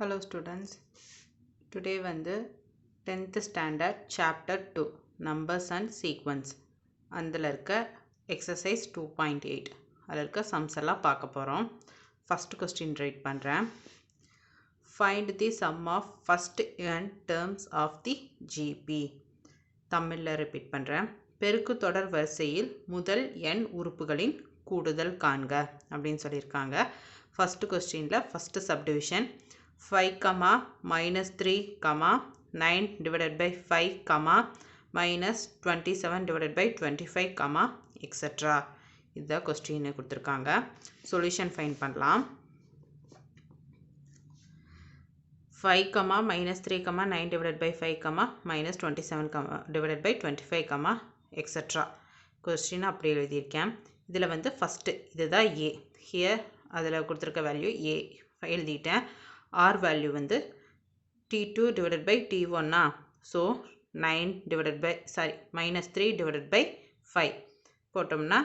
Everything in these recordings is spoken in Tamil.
Hello students, today வந்து 10th standard chapter 2 numbers and sequence அதில் இருக்க exercise 2.8 அதில் இருக்க sums எல்லாம் பார்க்க போகிறோம். first question write பண்ணுறேன். find the sum of first n terms of the GP. தமிழில் repeat பண்ணுறேன். பெருக்கு தொடர் வரிசையில் முதல் n உறுப்புகளின் கூடுதல் காண்க அப்படின்னு சொல்லியிருக்காங்க. first questionல first subdivision 5, minus 3, 9 divided by 5, minus 27 divided by 25, etc. இதுதான் question கொடுத்திருக்காங்க. Solution find பண்ணலாம். 5, minus 3, 9 divided by 5, minus 27 divided by 25, etc. Question அப்படியே எழுதியிருக்கேன். இதில் வந்து first இதுதான் A. Here அதில் கொடுத்திருக்க value A எழுதிட்டேன். R value வந்து T2 divided by T1 so 9 divided by minus 3 divided by 5 போட்டோம்னா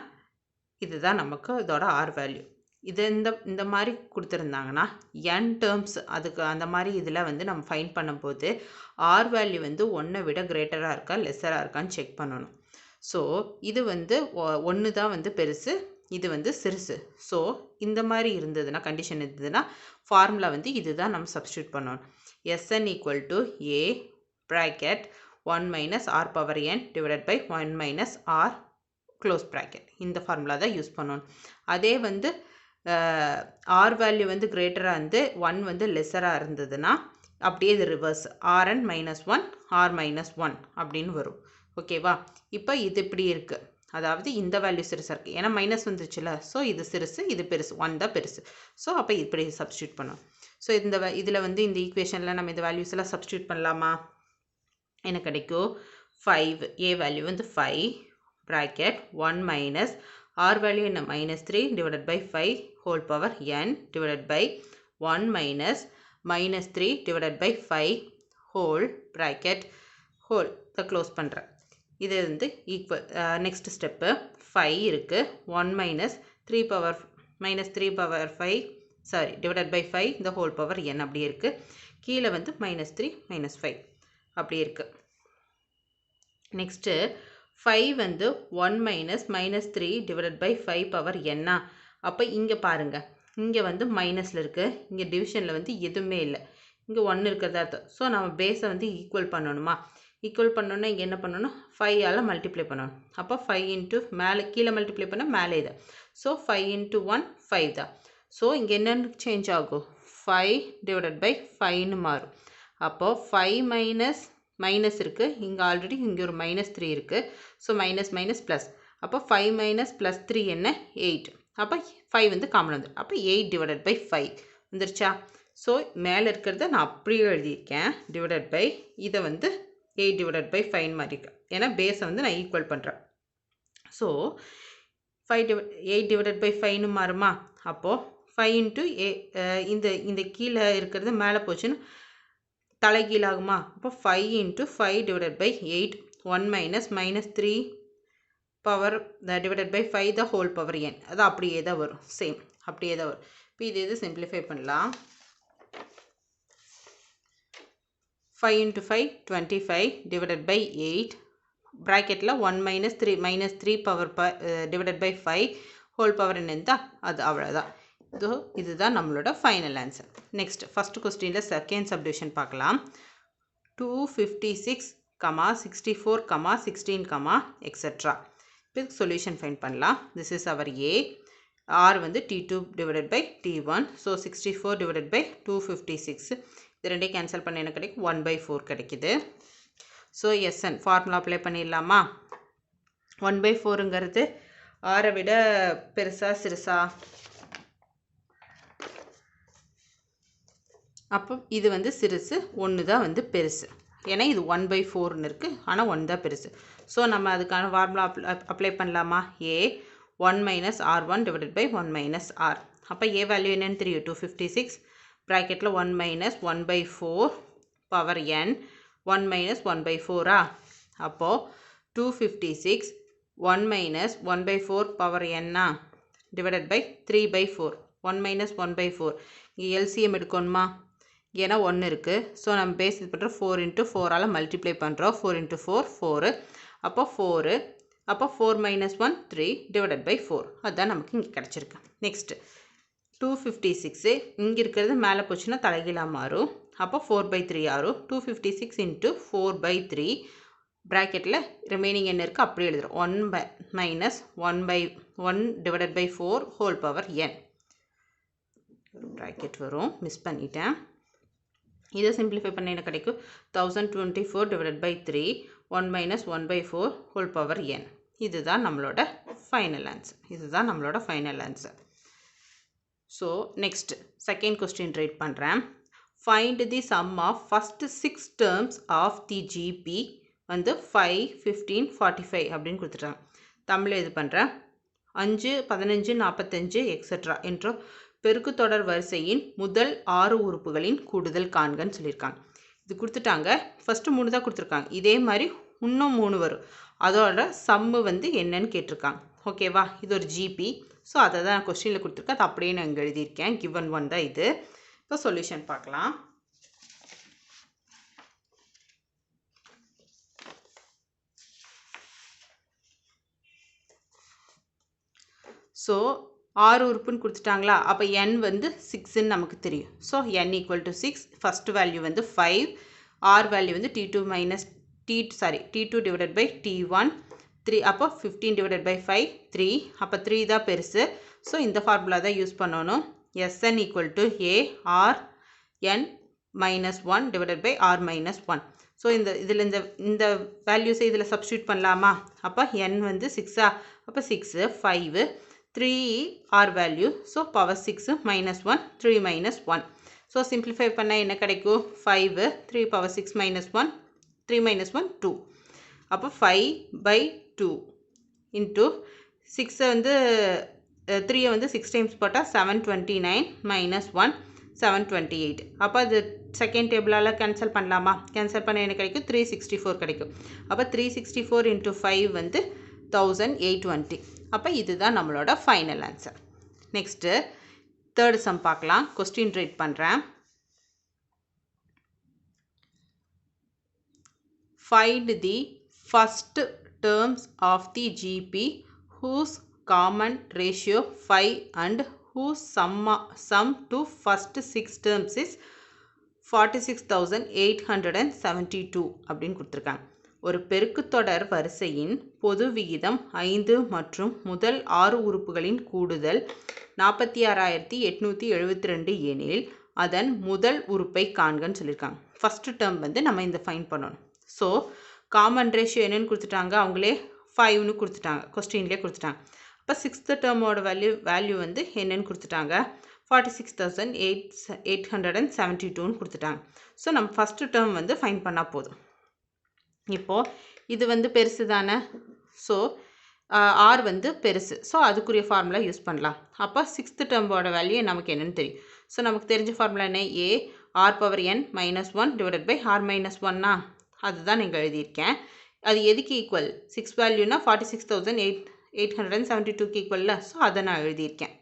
இதுதான் நமக்கு இதோட R value. இது இந்த மாதிரி கொடுத்துருந்தாங்கன்னா n terms அதுக்கு அந்த மாதிரி இதில் வந்து நம்ம ஃபைண்ட் பண்ணும்போது R value வந்து 1 விட கிரேட்டராக இருக்கா லெஸராக இருக்கான்னு செக் பண்ணணும். ஸோ இது வந்து 1 தான் வந்து பெருசு, இது வந்து சிறுசு. ஸோ இந்த மாதிரி இருந்ததுன்னா கண்டிஷன் இருந்ததுன்னா ஃபார்முலா வந்து இதுதான் நம்ம சப்ஸ்டியூட் பண்ணணும். Sn equal to A bracket 1 minus R power n divided by 1 minus R close bracket. இந்த ஃபார்முலா தான் யூஸ் பண்ணணும். அதே வந்து R வேல்யூ வந்து கிரேட்டராக இருந்து 1 வந்து லெஸராக இருந்ததுன்னா அப்படியே இது reverse Rn minus 1 R minus 1 அப்படின்னு வரும். ஓகேவா? இப்போ இது இப்படி இருக்குது, அதாவது இந்த வேல்யூ சிறுசாக இருக்குது ஏன்னா மைனஸ் வந்துச்சுல. ஸோ இது சிறுசு, இது பெருசு, 1 தான் பெருசு. ஸோ அப்போ இப்படி சப்ஸ்டியூட் பண்ணணும். ஸோ இதில் வந்து இந்த ஈக்குவேஷனில் நம்ம இந்த வேல்யூஸ் எல்லாம் சப்ஸ்டியூட் பண்ணலாமா? எனக்கு கிடைக்கும் 5 A வேல்யூ வந்து 5 ப்ராக்கெட் 1 மைனஸ் R வேல்யூ என்ன minus 3 divided by 5 whole power n divided by 1 minus minus 3 divided by 5 whole bracket whole இதை க்ளோஸ் பண்ணுறேன். இது வந்து ஈக்குவல் நெக்ஸ்ட் ஸ்டெப்பு 5 இருக்குது 1 minus 3 power minus 3 power 5 divided by 5 இந்த ஹோல் பவர் n அப்படியே இருக்குது. கீழே வந்து minus 3 minus 5 அப்படியே இருக்குது. நெக்ஸ்ட்டு 5 வந்து 1 minus minus 3 divided by 5 power n. அப்போ இங்கே பாருங்கள், இங்கே வந்து மைனஸில் இருக்குது, இங்கே டிவிஷனில் வந்து எதுவுமே இல்லை, இங்கே 1 இருக்கிறதா அர்த்தம். ஸோ நம்ம பேஸை வந்து ஈக்குவல் பண்ணணுமா? ஈக்குவல் பண்ணணுன்னா இங்கே என்ன பண்ணணும், 5ஆல் மல்டிப்ளை பண்ணணும். அப்போ 5 இன்ட்டு மேலே கீழே மல்டிப்ளை பண்ணால் மேலே இது. ஸோ 5 இன்ட்டு 1 5 தான். ஸோ இங்கே என்னென்னு சேஞ்ச் ஆகும், 5 டிவைடட் பை 5ன்னு மாறும். அப்போது 5 மைனஸ் மைனஸ் இருக்குது, இங்கே ஆல்ரெடி இங்கே ஒரு minus 3 இருக்குது. ஸோ மைனஸ் மைனஸ் ப்ளஸ், அப்போ 5 மைனஸ் ப்ளஸ் 3 என்ன 8. அப்போ 5 வந்து காமன் வந்துடும். அப்போ 8 டிவைடட் பை 5 வந்துருச்சா? ஸோ மேலே இருக்கிறத நான் அப்படியே எழுதியிருக்கேன், டிவைடட் பை இதை வந்து 8 divided by 5 மாதிரி இருக்கு, ஏன்னா பேஸை வந்து நான் ஈக்குவல் பண்ணுறேன். ஸோ 8 divided by 5ன்னு மாறுமா? அப்போது 5 இன்ட்டு இந்த கீழே இருக்கிறது மேலே போச்சுன்னு தலைகீழாகுமா? அப்போ 5 into 5 divided by 8 1 minus minus 3 power divided by 5 the whole power n. அது அப்படியே தான் வரும், சேம் அப்படியே தான் வரும். இப்போ இது சிம்பிளிஃபை பண்ணலாம். 5 into 5 25 divided by 8 bracketல 1 minus 3 power divided by 5 whole power என்னென்னா அது அவ்வளோதான். இதுதான் நம்மளோட ஃபைனல் ஆன்சர். நெக்ஸ்ட் ஃபர்ஸ்ட் கொஸ்டினில் செகண்ட் சப்டிவிஷன் பார்க்கலாம். 256, 64, 16, எக்ஸெட்ரா. இதுக்கு சொல்யூஷன் ஃபைண்ட் பண்ணலாம். This is our A. R வந்து T2 divided by T1. So 64 divided by 256. இது ரெண்டே கேன்சல் பண்ண என்ன கிடைக்கும், 1/4 கிடைக்குது. ஸோ Sn ஃபார்முலா அப்ளை பண்ணிடலாமா? 1/4ங்கிறது ஆரை விட பெருசா சிறுசா? அப்போ இது வந்து சிறுசு, 1 தான் வந்து பெருசு, ஏன்னா இது 1/4ன்னு இருக்குது, ஆனால் 1 தான் பெருசு. ஸோ நம்ம அதுக்கான ஃபார்முலா அப்ளை பண்ணலாமா? A 1 minus R1 divided by 1 minus R. அப்போ A வேல்யூ என்னன்னு தெரியும், 256 ப்ராக்கெட்டில் 1 minus 1/4 பவர் n 1 minus 1/4 அப்போது 256 1 minus 1/4 power n divided by 3/4 1 minus 1/4. இங்கே LCM எடுக்கணுமா? ஏன்னா 1 இருக்குது. ஸோ நம்ம பேஸ் இது பண்ணுறோம் 4 into 4ஆல் மல்டிப்ளை பண்ணுறோம். 4 into 4 4. அப்போ 4 அப்போ 4 minus 1 3 divided by 4. அதுதான் நமக்கு இங்கே கிடச்சிருக்கு. நெக்ஸ்ட்டு 256 இங்கே இருக்கிறது மேலே போச்சுன்னா தலைகீழாக மாறும். அப்போ 4/3 ஆகும். 256 into 4/3 ப்ராக்கெட்டில் ரிமைனிங் என்ன இருக்குது அப்படியே எழுதுகிறோம். 1 minus 1 divided by 4 whole power n. Bracket வரும், மிஸ் பண்ணிட்டேன். இதை சிம்பிளிஃபை பண்ண என்ன கிடைக்கும்? 1024 divided by 3 1 minus 1/4 whole power n. இதுதான் நம்மளோட final answer. So next second question write பண்ணுறேன். Find the sum of first 6 terms of the GP வந்து 5 15 45 அப்படின்னு கொடுத்துட்டாங்க. தமிழில் இது பண்ணுறேன். 5 15 45 எக்ஸெட்ரா என்ற பெருக்கு தொடர் வரிசையின் முதல் 6 உறுப்புகளின் கூடுதல் காண்கன்னு சொல்லியிருக்காங்க. இது கொடுத்துட்டாங்க. ஃபஸ்ட்டு 3 தான் கொடுத்துருக்காங்க. இதே மாதிரி இன்னும் 3 வரும். அதோட சம்மு வந்து என்னன்னு கேட்டிருக்காங்க. ஓகேவா? இது ஒரு ஜிபி. ஸோ அதை தான் கொஸ்டினில் கொடுத்துருக்கேன். அது அப்படியே நான் இங்கே எழுதியிருக்கேன். கிவன் ஒன் தான் இது. இப்போ சொல்யூஷன் பார்க்கலாம். ஸோ 6 உறுப்புன்னு கொடுத்துட்டாங்களா? அப்போ n வந்து 6ன்னு நமக்கு தெரியும். So n equal to 6. First value வந்து 5. r வேல்யூ வந்து t2 divided by t1 3. அப்போ 15 divided by 5 3. அப்போ 3 தான் பெருசு. ஸோ இந்த ஃபார்முலா தான் யூஸ் பண்ணணும். Sn equal to a r n minus 1 divided by r minus 1. So இதில் இந்த வேல்யூஸை இதில் சப்ஸ்டியூட் பண்ணலாமா? அப்போ n வந்து 6. அப்போ 6 5 3 r value. So power 6 minus 1 3 minus 1. So simplify பண்ணால் என்ன கிடைக்கும்? 5 3 power 6 minus 1 3 minus 1 2. அப்போ 5/2 இன்ட்டு 6 வந்து 3 வந்து 6 டைம்ஸ் போட்டால் 729 minus 1 728. அப்போ அது செகண்ட் டேபிளால் கேன்சல் பண்ணலாமா? கேன்சல் பண்ண என்ன கிடைக்கும்? 364 கிடைக்கும். அப்போ 364 into 5 வந்து 1820. அப்போ இதுதான் நம்மளோட final answer. Next third sum பார்க்கலாம். கொஸ்டின் ரைட் பண்ணுறேன். Find the first terms of the GP whose common ratio 5 and whose sum to first 6 terms is 46,872 அப்படின்னு கொடுத்துருக்காங்க. ஒரு பெருக்குத்தொடர் வரிசையின் பொது விகிதம் 5 மற்றும் முதல் 6 உறுப்புகளின் கூடுதல் 46,872 எனில் அதன் முதல் உறுப்பை காண்கன்னு சொல்லியிருக்காங்க. ஃபஸ்ட்டு டேர்ம் வந்து நம்ம இந்த ஃபைன் பண்ணணும். ஸோ காமன் ரேஷியோ என்னென்னு கொடுத்துட்டாங்க? அவங்களே 5ன்னு கொடுத்துட்டாங்க. கொஸ்டின்லேயே கொடுத்துட்டாங்க. அப்போ 6th டேர்மோட வேல்யூ வந்து என்னென்னு கொடுத்துட்டாங்க? 46,872ன்னு கொடுத்துட்டாங்க. ஸோ நம்ம ஃபஸ்ட்டு டேர்ம் வந்து ஃபைன் பண்ணால் போதும். இப்போது இது வந்து பெருசு தானே. ஸோ ஆர் வந்து பெருசு. ஸோ அதுக்குரிய ஃபார்முலா யூஸ் பண்ணலாம். அப்போ 6th டேர்மோட வேல்யூ நமக்கு என்னென்னு தெரியும். ஸோ நமக்கு தெரிஞ்ச ஃபார்முலா என்ன? A R power n minus 1 divided by r minus 1னா அதுதான் நீங்கள் எழுதியிருக்கேன். அது எதுக்கு ஈக்குவல்? 6 வேல்யூனா 46,872க்கு ஈக்குவல்ல. ஸோ அதை நான் எழுதியிருக்கேன்.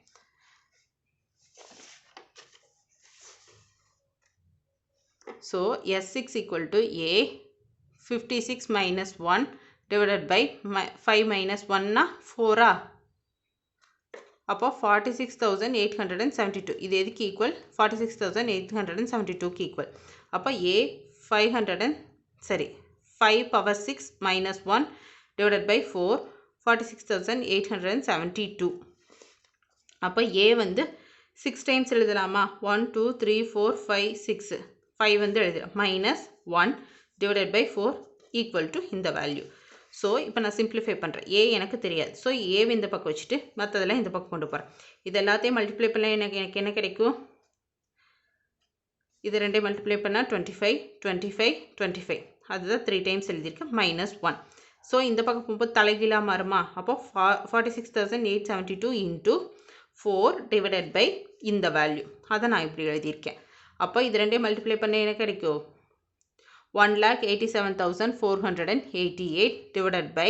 So S6 equal to A 56 minus 1 divided by 5 minus 1னா 4. அப்போ 46,872 இது எதுக்கு ஈக்குவல்? 46,872க்கு ஈக்குவல். அப்போ A 5 power 6 minus 1 divided by 4 46,872. அப்போ A வந்து 6 டைம்ஸ் எழுதலாமா? 1 2 3 4 5 6 5 வந்து எழுதலாம். Minus 1 divided by 4 equal to இந்த வேல்யூ. ஸோ இப்போ நான் சிம்பிளிஃபை பண்ணுறேன். ஏ எனக்கு தெரியாது. ஸோ ஏவை இந்த பக்கம் வச்சுட்டு மற்றதெல்லாம் இந்த பக்கம் கொண்டு போகிறேன். இது எல்லாத்தையும் மல்டிப்ளை பண்ண எனக்கு என்ன கிடைக்கும்? இது ரெண்டையும் மல்டிப்ளை பண்ணால் 25 25 25. அதுதான் 3 டைம்ஸ் எழுதியிருக்கேன். மைனஸ் 1. ஸோ இந்த பக்கம் போகும்போது தலைகீழாக மாறுமா? அப்போ 46,872 இன்ட்டு 4 டிவைடட் பை இந்த வேல்யூ. அதை நான் இப்படி எழுதியிருக்கேன். அப்போ இது ரெண்டையும் மல்டிப்ளை பண்ண என்ன கிடைக்கும்? 1,87,488 divided by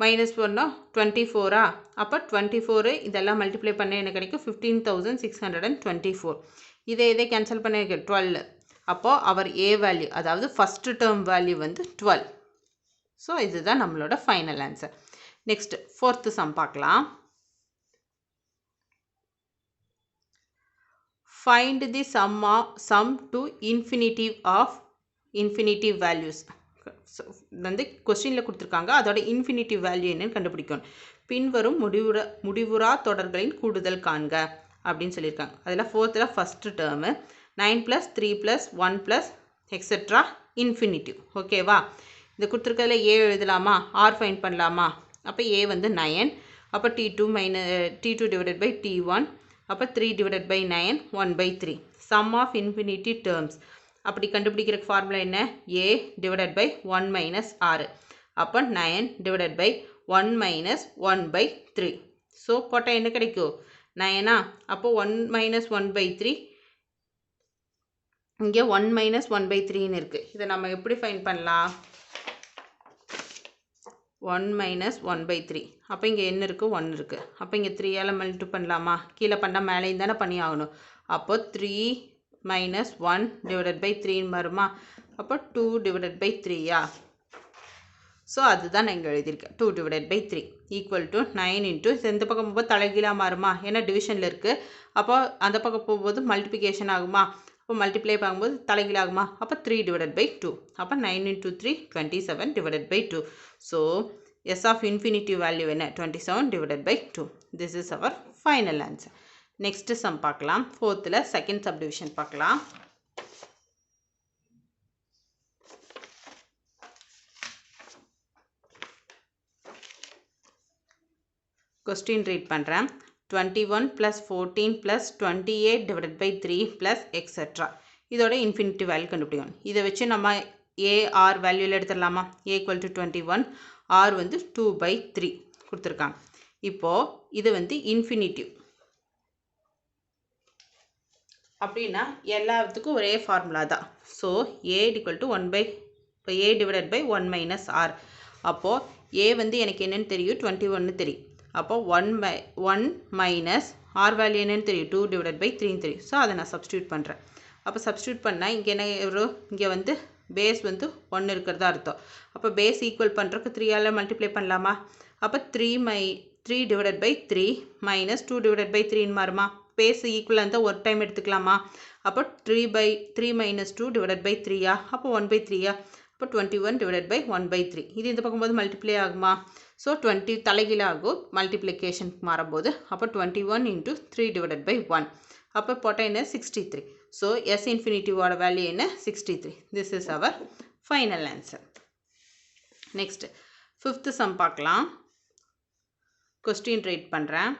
minus 1 24. அப்போ 24 இதெல்லாம் மல்டிப்ளை பண்ண என்ன கிடைக்கும்? 15,624. இதை கேன்சல் பண்ணிருக்கு 12. அப்போது அவர் ஏ வேல்யூ அதாவது ஃபஸ்ட்டு டேர்ம் வேல்யூ வந்து 12. ஸோ இதுதான் நம்மளோட final answer. Next 4th sum பார்க்கலாம். Find the sum to infinitive of infinitive values. வந்து கொஸ்டினில் கொடுத்துருக்காங்க, அதோட இன்ஃபினிட்டிவ் வேல்யூ என்னன்னு கண்டுபிடிக்கணும். பின்வரும் முடிவுறா தொடர்களின் கூடுதல் காண்க அப்படின்னு சொல்லியிருக்காங்க. அதில் 4th first term 9 + 3 + 1 + etcetera infinitive. ஓகேவா? இது கொடுத்துருக்கிறதுல ஏ எழுதலாமா, ஆர் ஃபைன் பண்ணலாமா? அப்போ ஏ வந்து 9, அப்போ T2 டிவைடட் பை T1, அப்போ 3 divided by 9 1/3. Sum of infinity terms அப்படி கண்டுபிடிக்கிற ஃபார்முலா என்ன? A divided by 1 - r. அப்போ 9 டிவைடட் பை 1 - 1/3. ஸோ போட்டால் என்ன கிடைக்கும்? 9. அப்போ 1 - 1/3, இங்கே 1 - 1/3ன்னு இருக்குது. இதை நம்ம எப்படி ஃபைன் பண்ணலாம்? 1 - 1/3. அப்போ இங்கே என்ன இருக்குது? 1 இருக்குது. அப்போ இங்கே 3ஆல் மல்டிப்ளை பண்ணலாமா? கீழே பண்ணால் மேலேயும் தானே பண்ணி ஆகணும். அப்போ 3 - 1 டிவைடட் பை 3ன்னு வருமா? அப்போ 2 டிவைடட் பை 3யா? ஸோ அதுதான் நான் இங்கே எழுதியிருக்கேன். 2 divided by 3 equal to 9 into எந்த பக்கம் போகும்போது தலைகீழாக மாறுமா? ஏன்னா டிவிஷனில் இருக்குது. அப்போ அந்த பக்கம் போகும்போது மல்டிப்ளிகேஷன் ஆகுமா? அப்போ மல்டிப்ளை ஆகும்போது தலைகீழாகுமா? அப்போ 3 டிவைடட் பை 2. அப்போ 9 × 3 27 divided by 2. So S of infinity value என்ன? 27 divided by 2. This is our final answer. Next sum பார்க்கலாம். 4th second subdivision பார்க்கலாம். Question read பண்ணுறேன். 21 + 14 + 28 divided by 3 plus etc. இதோட infinity value கண்டுபிடிக்கணும். இதை வச்சு நம்ம A, R வேல்யூவில் எடுத்துடலாமா? A = 21, R வந்து 2/3 கொடுத்துருக்காங்க. இப்போது இது வந்து இன்ஃபினிட்டிவ் அப்படின்னா எல்லாத்துக்கும் ஒரே ஃபார்முலா தான். So A = 1/A divided by 1 - R. அப்போது A வந்து எனக்கு என்னென்னு தெரியும்? 21 தெரியும். அப்போது 1 - R வேல்யூ என்னென்னு தெரியும்? 2 டிவைடட் பை 3 தெரியும். ஸோ அதை நான் சப்ஸ்டியூட் பண்ணுறேன். அப்போ சப்ஸ்டியூட் பண்ணால் இங்கே என்ன வரும்? இங்கே வந்து பேஸ் வந்து 1 இருக்கிறதா அர்த்தம். அப்போ பேஸ் ஈக்குவல் பண்ணுறதுக்கு 3ஆல் மல்டிப்ளை பண்ணலாமா? அப்போ 3 டிவைடட் பை 3 - 2 டிவைடட் பை 3ன்னு மாறுமா? பேஸ் ஈக்குவலாக இருந்தால் ஒரு டைம் எடுத்துக்கலாமா? அப்போ 3 - 2 டிவைடட் பை 3யா? அப்போ 1/3யா? அப்போ 21 டிவைடட் பை 1/3. இது இந்த பக்கம் மல்டிப்ளை ஆகுமா? ஸோ 20 தலைகீழ ஆகும் மல்டிப்ளிகேஷன் மாறும்போது. அப்போ 21 × 3 டிவைடட் பை 1. அப்போ போட்டால் என்ன? 63. ஸோ S இன்ஃபினிட்டிவோட வேல்யூ என்ன? 63. This is our final answer. Next 5th sum பார்க்கலாம். Question read பண்ணுறேன்.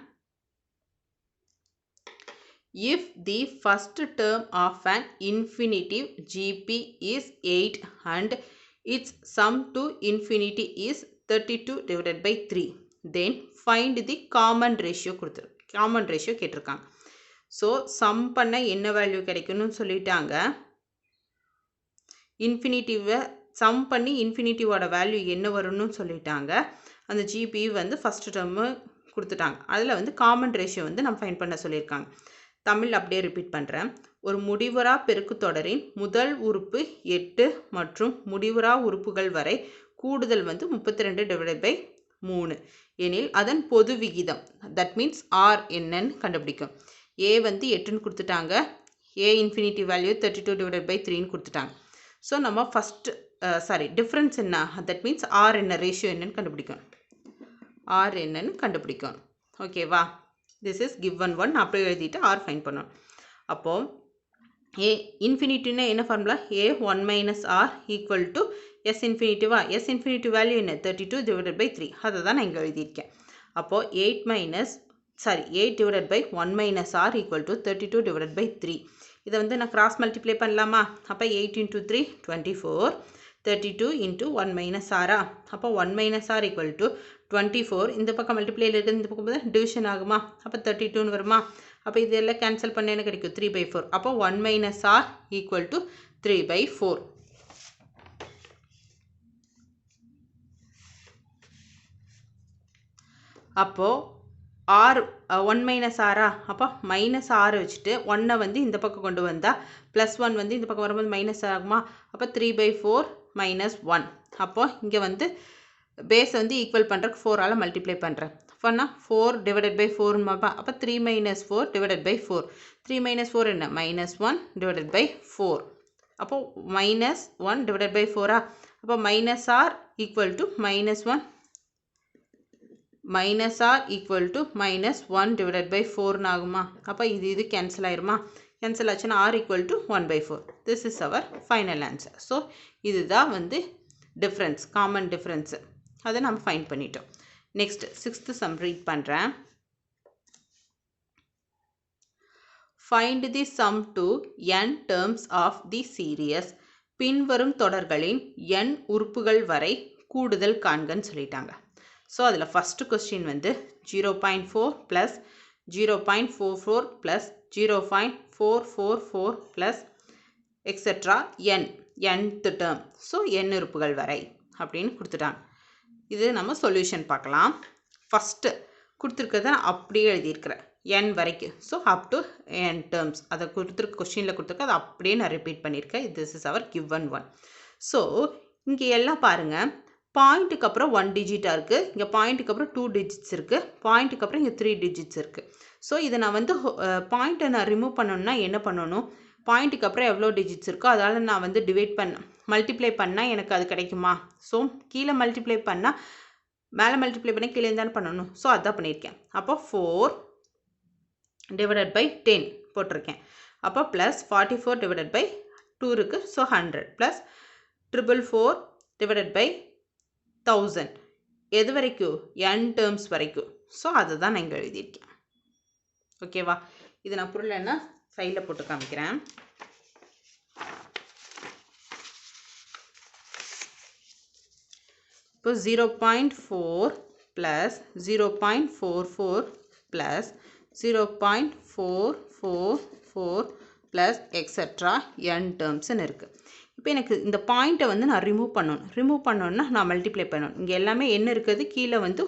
If the first term of an infinitive GP is 8 and its sum to infinity is 32 divided by 3, then find the common ratio common ratio கேட்டிருக்காங்க. ஸோ சம் பண்ண என்ன வேல்யூ கிடைக்கணும்னு சொல்லிட்டாங்க. இன்ஃபினிட்டிவை சம் பண்ணி இன்ஃபினிட்டிவோட வேல்யூ என்ன வரும்னு சொல்லிட்டாங்க. அந்த ஜிபி வந்து ஃபஸ்ட்டு டேர்மு கொடுத்துட்டாங்க. அதில் வந்து காமன் ரேஷியோ வந்து நம்ம ஃபைன் பண்ண சொல்லியிருக்காங்க. தமிழ் அப்படியே ரிப்பீட் பண்ணுறேன். ஒரு முடிவுறா பெருக்கு தொடரின் முதல் உறுப்பு 8 மற்றும் முடிவுறா உறுப்புகள் வரை கூடுதல் வந்து 32 டிவைடட் பை 3 எனில் அதன் பொது விகிதம் தட் மீன்ஸ் ஆர் என்னன்னு கண்டுபிடிக்கும். ஏ வந்து 8ன்னு கொடுத்துட்டாங்க. A infinity value 32 divided by 3ன்னு கொடுத்துட்டாங்க. ஸோ நம்ம ஃபஸ்ட்டு டிஃப்ரென்ஸ் என்ன? தட் மீன்ஸ் ஆர் என்ன, ரேஷியோ என்னன்னு கண்டுபிடிக்கணும். ஆர் என்னன்னு கண்டுபிடிக்கணும். ஓகேவா? This is given one. அப்படியே எழுதிட்டு ஆர் ஃபைன் பண்ணணும். அப்போது ஏ இன்ஃபினிட்டின்னா என்ன formula? A 1 - R equal to S இன்ஃபினிட்டிவா? எஸ் இன்ஃபினிட்டி வேல்யூ என்ன? 32 டிவைடட் பை 3. அதை தான் நான் இங்கே எழுதியிருக்கேன். அப்போது 8 divided by 1 - R equal to 32 divided by 3. இதை வந்து நான் கிராஸ் மல்டிப்ளை பண்ணலாமா? அப்போ 8 × 3 24, 32 × 1 - R. அப்போ 1 - R ஈக்குவல் டு 24. இந்த பக்கம் மல்டிப்ளையில் இருக்குது, இந்த பக்கம் தான் டிவிஷன் ஆகுமா? அப்போ 32ன்னு வருமா? அப்போ இதெல்லாம் கேன்சல் பண்ண என்ன கிடைக்கும்? 3/4. அப்போ 1 - R ஈக்குவல் டு 3/4. அப்போது ஆர் 1 மைனஸ் ஆரா, அப்போ மைனஸ் ஆறு வச்சுட்டு 1 வந்து இந்த பக்கம் கொண்டு வந்தால் ப்ளஸ் 1 வந்து இந்த பக்கம் வரும்போது மைனஸ் ஆகுமா, அப்போ 3/4 மைனஸ் 1. அப்போ இங்கே வந்து பேஸை வந்து ஈக்குவல் பண்ணுறதுக்கு 4ஆல் மல்டிப்ளை பண்ணுறேன். அப்போனா 4 டிவைடட் பை 4 அப்போ 3 மைனஸ் 4 டிவைடட் பை 4. 3 மைனஸ் 4 என்ன, மைனஸ் 1 டிவைடட் பை 4. அப்போ மைனஸ் 1 டிவைடட் பை 4ஆ, அப்போ minus R equal to minus 1 minus r equal to minus 1 divided by 4 ஆகுமா. அப்போ இது கேன்சல் ஆயிருமா, கேன்சல் ஆச்சுன்னா r equal to 1/4. This is our final answer. So இதுதான் வந்து டிஃப்ரென்ஸ், காமன் டிஃப்ரென்ஸு, அதை நம்ம ஃபைண்ட் பண்ணிட்டோம். நெக்ஸ்ட் 6th sum ரீட் பண்ணுறேன். Find the sum to n terms of the series. பின்வரும் தொடர்களின் n உறுப்புகள் வரை கூடுதல் காண்கன்னு சொல்லிட்டாங்க. ஸோ அதில் ஃபஸ்ட்டு கொஸ்டின் வந்து 0.4 plus 0.44 plus 0.444 plus etcetera nth term. So n உறுப்புகள் வரை அப்படின்னு கொடுத்துட்டாங்க. இது நம்ம சொல்யூஷன் பார்க்கலாம். ஃபஸ்ட்டு கொடுத்துருக்கிறத நான் அப்படியே எழுதியிருக்கிறேன், n வரைக்கும். So up to n terms அதை கொடுத்துருக்க கொஸ்டினில் கொடுத்துருக்க அதை அப்படியே நான் ரிப்பீட் பண்ணியிருக்கேன். This is our given one. ஸோ இங்கே எல்லாம் பாருங்கள், பாயிண்ட்டுக்கு அப்புறம் 1 டிஜிட்டாக இருக்குது, இங்கே பாயிண்ட்டுக்கு அப்புறம் 2 டிஜிட்ஸ் இருக்குது, பாயிண்ட்டுக்கு அப்புறம் இங்கே 3 டிஜிட்ஸ் இருக்குது. ஸோ இதை நான் வந்து பாயிண்ட்டை நான் ரிமூவ் பண்ணணுன்னா என்ன பண்ணணும், பாயிண்ட்டுக்கு அப்புறம் எவ்வளோ டிஜிட்ஸ் இருக்கோ அதால் நான் வந்து டிவைட் மல்டிப்ளை பண்ணால் எனக்கு அது கிடைக்குமா. ஸோ கீழே மல்டிப்ளை பண்ணால் மேலே மல்டிப்ளை பண்ணால் கீழே தானே பண்ணணும். ஸோ அதான் பண்ணியிருக்கேன். அப்போ 4 டிவைடட் பை 10 போட்டிருக்கேன். அப்போ ப்ளஸ் 44 டிவைடட் பை 2 இருக்குது. ஸோ 100 ப்ளஸ் 444 டிவைடட் பை 1000 எது வரைக்கும், n டேர்ம்ஸ் வரைக்கும். ஸோ அதை தான் நான் இங்கே எழுதியிருக்கேன். ஓகேவா, இது நான் புரியலன்னா சைடில் போட்டு காமிக்கிறேன். இப்போ 0.4 plus 0.44 plus 0.444 plus etcetera n டேர்ம்ஸ்ன்னு இருக்குது. இப்போ எனக்கு இந்த பாயிண்ட்டை வந்து நான் ரிமூவ் பண்ணணுன்னா நான் மல்டிப்ளை பண்ணணும். இங்கே எல்லாமே என்ன இருக்கிறது, கீழே வந்து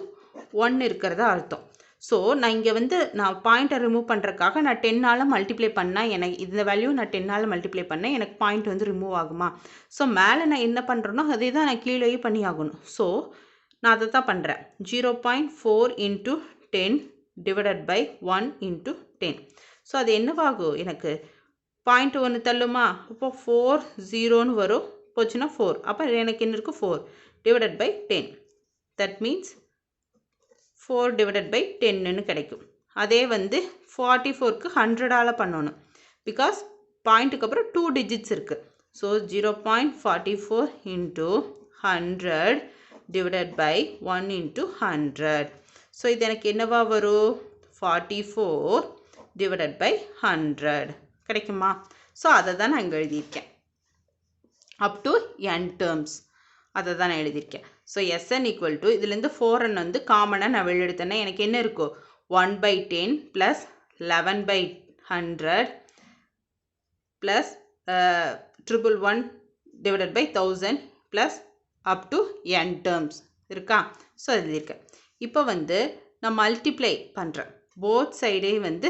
1 இருக்கிறதா அர்த்தம். ஸோ நான் இங்கே வந்து நான் பாயிண்ட்டை ரிமூவ் பண்ணுறதுக்காக நான் 10ஆல் மல்டிப்ளை பண்ணால் எனக்கு இந்த வேல்யூ நான் 10ஆல் மல்டிப்ளை பண்ணேன், எனக்கு பாயிண்ட் வந்து ரிமூவ் ஆகுமா. ஸோ மேலே நான் என்ன பண்ணுறேனோ அதே தான் நான் கீழேயும் பண்ணி ஆகணும். ஸோ நான் அதை தான் பண்ணுறேன். 0.4 × 10 டிவைடட் பை 1 × 10. ஸோ அது என்னவாகும், எனக்கு பாயிண்ட் 1 தள்ளுமா, அப்போ 4 0ன்னு வரும், போச்சுன்னா 4. அப்போ எனக்கு என்ன இருக்குது, 4 divided by 10. That means 4 divided by 10ன்னு கிடைக்கும். அதே வந்து 44க்கு 100ஆல் பண்ணணும், பிகாஸ் பாயிண்ட்டுக்கு அப்புறம் 2 டிஜிட்ஸ் இருக்குது. So 0.44 × 100 divided by 1 × 100. ஸோ இது எனக்கு என்னவா வரும், 44 டிவைடட் பை 100 கிடைக்குமா. ஸோ அதை தான் நான் இங்கே எழுதியிருக்கேன், அப் டு n டேர்ம்ஸ் அதை தான் நான் எழுதியிருக்கேன். ஸோ Sn ஈக்குவல் டு இதுலேருந்து 4n வந்து காமனாக நான் வெளியெடுத்தேன்னா எனக்கு என்ன இருக்கும், 1/10 plus 11/100 plus 111 divided by 1000 plus up to n terms இருக்கா. ஸோ எழுதியிருக்கேன். இப்போ வந்து நான் மல்டிப்ளை பண்ணுறேன், போத் சைடையும் வந்து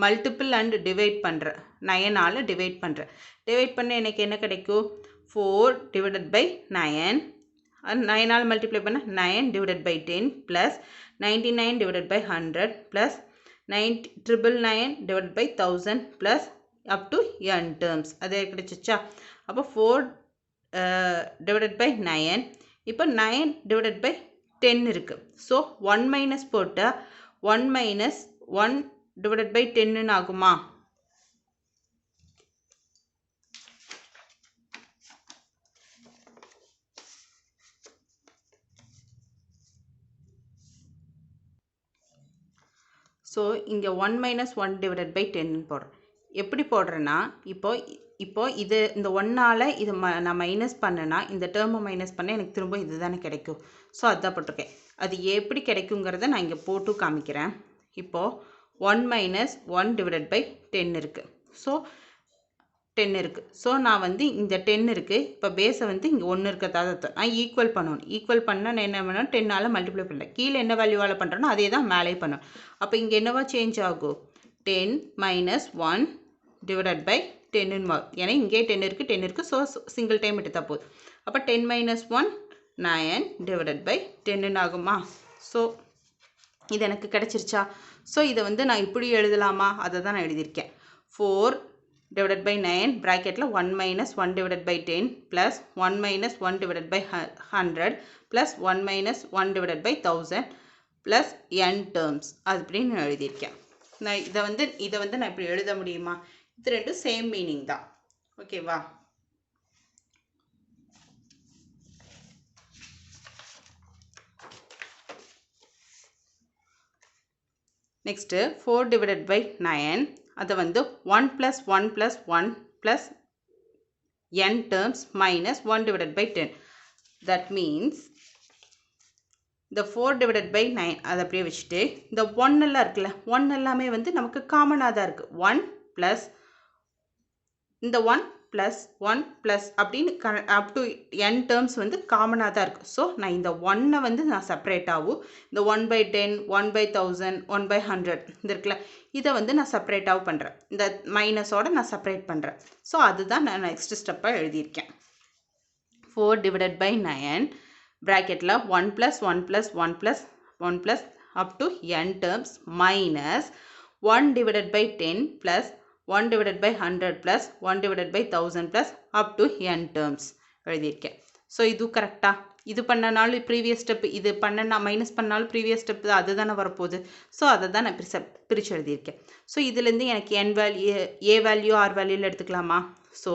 மல்டிபிள் அண்ட் டிவைட் பண்ணுறேன், 9ஆல் டிவைட் பண்ணுறேன். டிவைட் பண்ண எனக்கு என்ன கிடைக்கும், 4 டிவைடட் பை 9, 9ஆல் மல்டிப்ளை பண்ண 9 divided by 10 plus 99 divided by 100 plus 999 divided by 1000 plus up to n terms. அதே கிடைச்சிச்சா. அப்போ 4 டிவைடட் பை 9, இப்போ 9 டிவைடட் பை 10 இருக்குது. ஸோ 1 மைனஸ் போட்டால் 1 மைனஸ் 1 டிவைடட் பை 10ன்னு ஆகுமா. ஸோ இங்கே 1 மைனஸ் 1 டிவைடட் பை 10ன்னு போடுறேன். எப்படி போடுறேன்னா, இப்போ இது இந்த 1ஆல் இது நான் மைனஸ் பண்ணேன்னா இந்த டேர்மை மைனஸ் பண்ண எனக்கு திரும்ப இது தானே கிடைக்கும். ஸோ அதுதான் போட்டிருக்கேன். அது எப்படி கிடைக்குங்கிறத நான் இங்கே போட்டு காமிக்கிறேன். இப்போது 1 மைனஸ் 1 டிவைடட் பை 10 இருக்குது. ஸோ 10 இருக்குது. ஸோ நான் வந்து இந்த 10 இருக்குது. இப்போ பேஸை வந்து இங்கே 1 இருக்கிறதா நான் ஈக்குவல் பண்ணணும். ஈக்குவல் பண்ணால் நான் என்ன பண்ணணும், 10ஆல் மல்டிப்ளை பண்ணேன். கீழே என்ன வேல்யூவால் பண்ணுறேனோ அதே தான் மேலே பண்ணணும். அப்போ இங்கே என்னவா சேஞ்ச் ஆகும், 10 மைனஸ் 1 டிவைடட் பை 10ன்னு மாறும். ஏன்னா இங்கே 10 இருக்குது. ஸோ சிங்கிள் டைம் எடுத்தால் போதும். அப்போ 10 மைனஸ் 1 9 டிவைடட் பை 10ன்னு ஆகுமா. ஸோ இது எனக்கு கிடச்சிருச்சா. ஸோ இதை வந்து நான் இப்படி எழுதலாமா, அதை தான் நான் எழுதியிருக்கேன். 4 divided by 9 bracketல 1 minus 1 divided by 10 plus 1 minus 1 divided by 100 plus 1 minus 1 divided by 1000 plus n terms அப்படின்னு நான் எழுதியிருக்கேன். நான் இதை வந்து நான் இப்படி எழுத முடியுமா, இது ரெண்டும் சேம் மீனிங் தான். ஓகேவா. நெக்ஸ்ட்டு 4 divided by 9 அதை வந்து 1 plus 1 plus 1 plus n terms minus 1 divided by 10. That means the 4 divided by 9 அதை அப்படியே வச்சுட்டு இந்த 1 எல்லாம் இருக்குல்ல, 1 எல்லாமே வந்து நமக்கு காமனாக தான் இருக்குது. 1 plus இந்த 1 plus 1 plus அப்படின்னு அப் டு n terms வந்து காமனாக தான் இருக்குது. ஸோ நான் இந்த 1 வந்து நான் செப்பரேட் ஆகும், இந்த 1 by 10 1 by 1000 1 by 100 இது இருக்குல்ல, இதை வந்து நான் செப்பரேட்டாகவும் பண்ணுறேன். இந்த மைனஸோடு நான் செப்பரேட் பண்ணுறேன். ஸோ அதுதான் நான் நெக்ஸ்ட் ஸ்டெப்பாக எழுதியிருக்கேன். 4 divided by 9 ப்ராக்கெட்டில் 1 plus 1 plus 1 plus 1 plus up to n terms minus 1 divided by 10 plus 1 divided by 100 plus 1 divided by 1000 plus up to n terms எழுதியிருக்கேன். ஸோ இது கரெக்டாக, இது பண்ணனாலும் ப்ரீவியஸ் ஸ்டெப், இது பண்ணனா மைனஸ் பண்ணாலும் ப்ரீவியஸ் ஸ்டெப் அது தானே வரப்போகுது. ஸோ அதை தான் நான் பிரித்து எழுதியிருக்கேன். ஸோ இதுலேருந்து எனக்கு n value A value or வேல்யூவில் எடுத்துக்கலாமா. ஸோ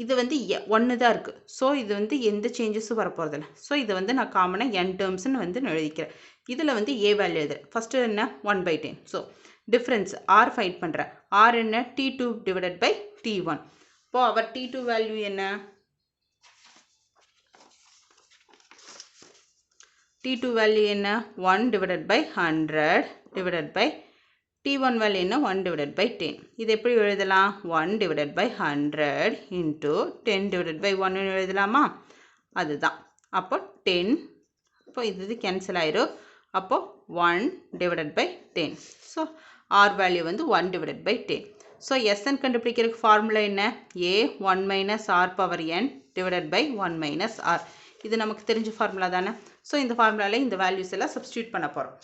இது வந்து 1 தான் இருக்குது. ஸோ இது வந்து எந்த சேஞ்சஸும் வரப்போகிறதில்ல. ஸோ இதை வந்து நான் காமனாக n டேர்ம்ஸ்னு வந்து நான் எழுதிக்கிறேன். இதில் வந்து ஏ வேல்யூ எழுதுறேன். ஃபஸ்ட்டு என்ன 1 by 10. So difference R find பண்ணுறேன். ஆர் என்ன t2 டிவைடட் பை t1. இப்போது அவர் t2 வேல்யூ என்ன, t2 வேல்யூ என்ன 1 divided by 100 divided by t1 value என்ன 1 டிவைடட் பை 10. இது எப்படி எழுதலாம், 1 divided by 100 into 10 divided by 1 எழுதலாமா. அதுதான். அப்போ 10, அப்போ இது கேன்சல் ஆயிரும். அப்போது 1 divided by 10. So R value வந்து 1 டிவைடட் பை 10. ஸோ எஸ்என் கண்டுபிடிக்கிறதுக்கு ஃபார்முலா என்ன, A 1 minus R power n divided by 1 minus R. இது நமக்கு தெரிஞ்ச ஃபார்முலா தானே. ஸோ இந்த ஃபார்முலாவில் இந்த வேல்யூஸ் எல்லாம் சப்ஸ்டியூட் பண்ண போகிறோம்.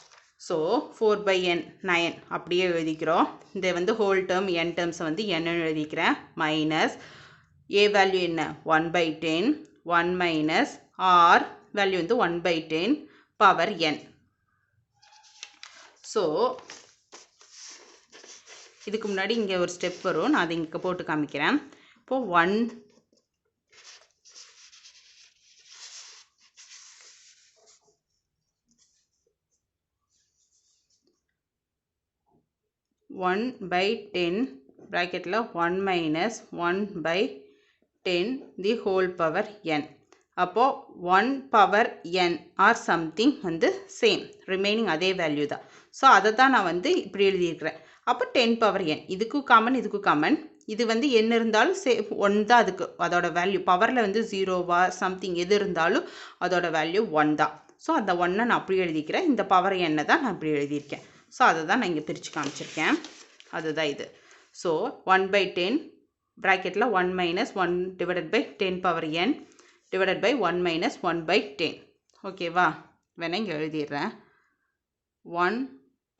ஸோ 4 by n 9 அப்படியே எழுதிக்கிறோம். இந்த வந்து ஹோல் டேர்ம் n டேர்ம்ஸை வந்து n எழுதிக்கிறேன். மைனஸ் ஏ வேல்யூ என்ன 1 by 10 1 மைனஸ் ஆர் வேல்யூ வந்து 1 by 10 பவர் n. ஸோ இதுக்கு முன்னாடி இங்கே ஒரு ஸ்டெப் வரும், நான் அதை இங்கே போட்டு காமிக்கிறேன். இப்போது 1 by 10 ப்ராக்கெட்டில் 1 minus 1 by 10 the whole power n. அப்போது 1 பவர் n ஆர் சம்திங் வந்து சேம், ரிமைனிங் அதே வேல்யூ தான். ஸோ அதை தான் நான் வந்து இப்படி எழுதியிருக்கிறேன். அப்போ 10 பவர் n, இதுக்கும் காமன் இதுக்கும் காமன். இது வந்து என்ன இருந்தாலும் 1 தான் அதுக்கு, அதோட வேல்யூ பவரில் வந்து 0வா சம்திங் எது இருந்தாலும் அதோட வேல்யூ 1 தான். ஸோ அந்த 1 நான் அப்படி எழுதிக்கிறேன். இந்த பவர் n தான் நான் இப்படி எழுதியிருக்கேன். ஸோ அதை தான் நான் இங்கே பிரித்து காமிச்சிருக்கேன். அதுதான் இது. ஸோ 1 by 10 ப்ராக்கெட்டில் 1 minus 1 divided by 10 power n divided by 1 minus 1 by 10. ஓகேவா, வேணா இங்கே எழுதிடுறேன். 1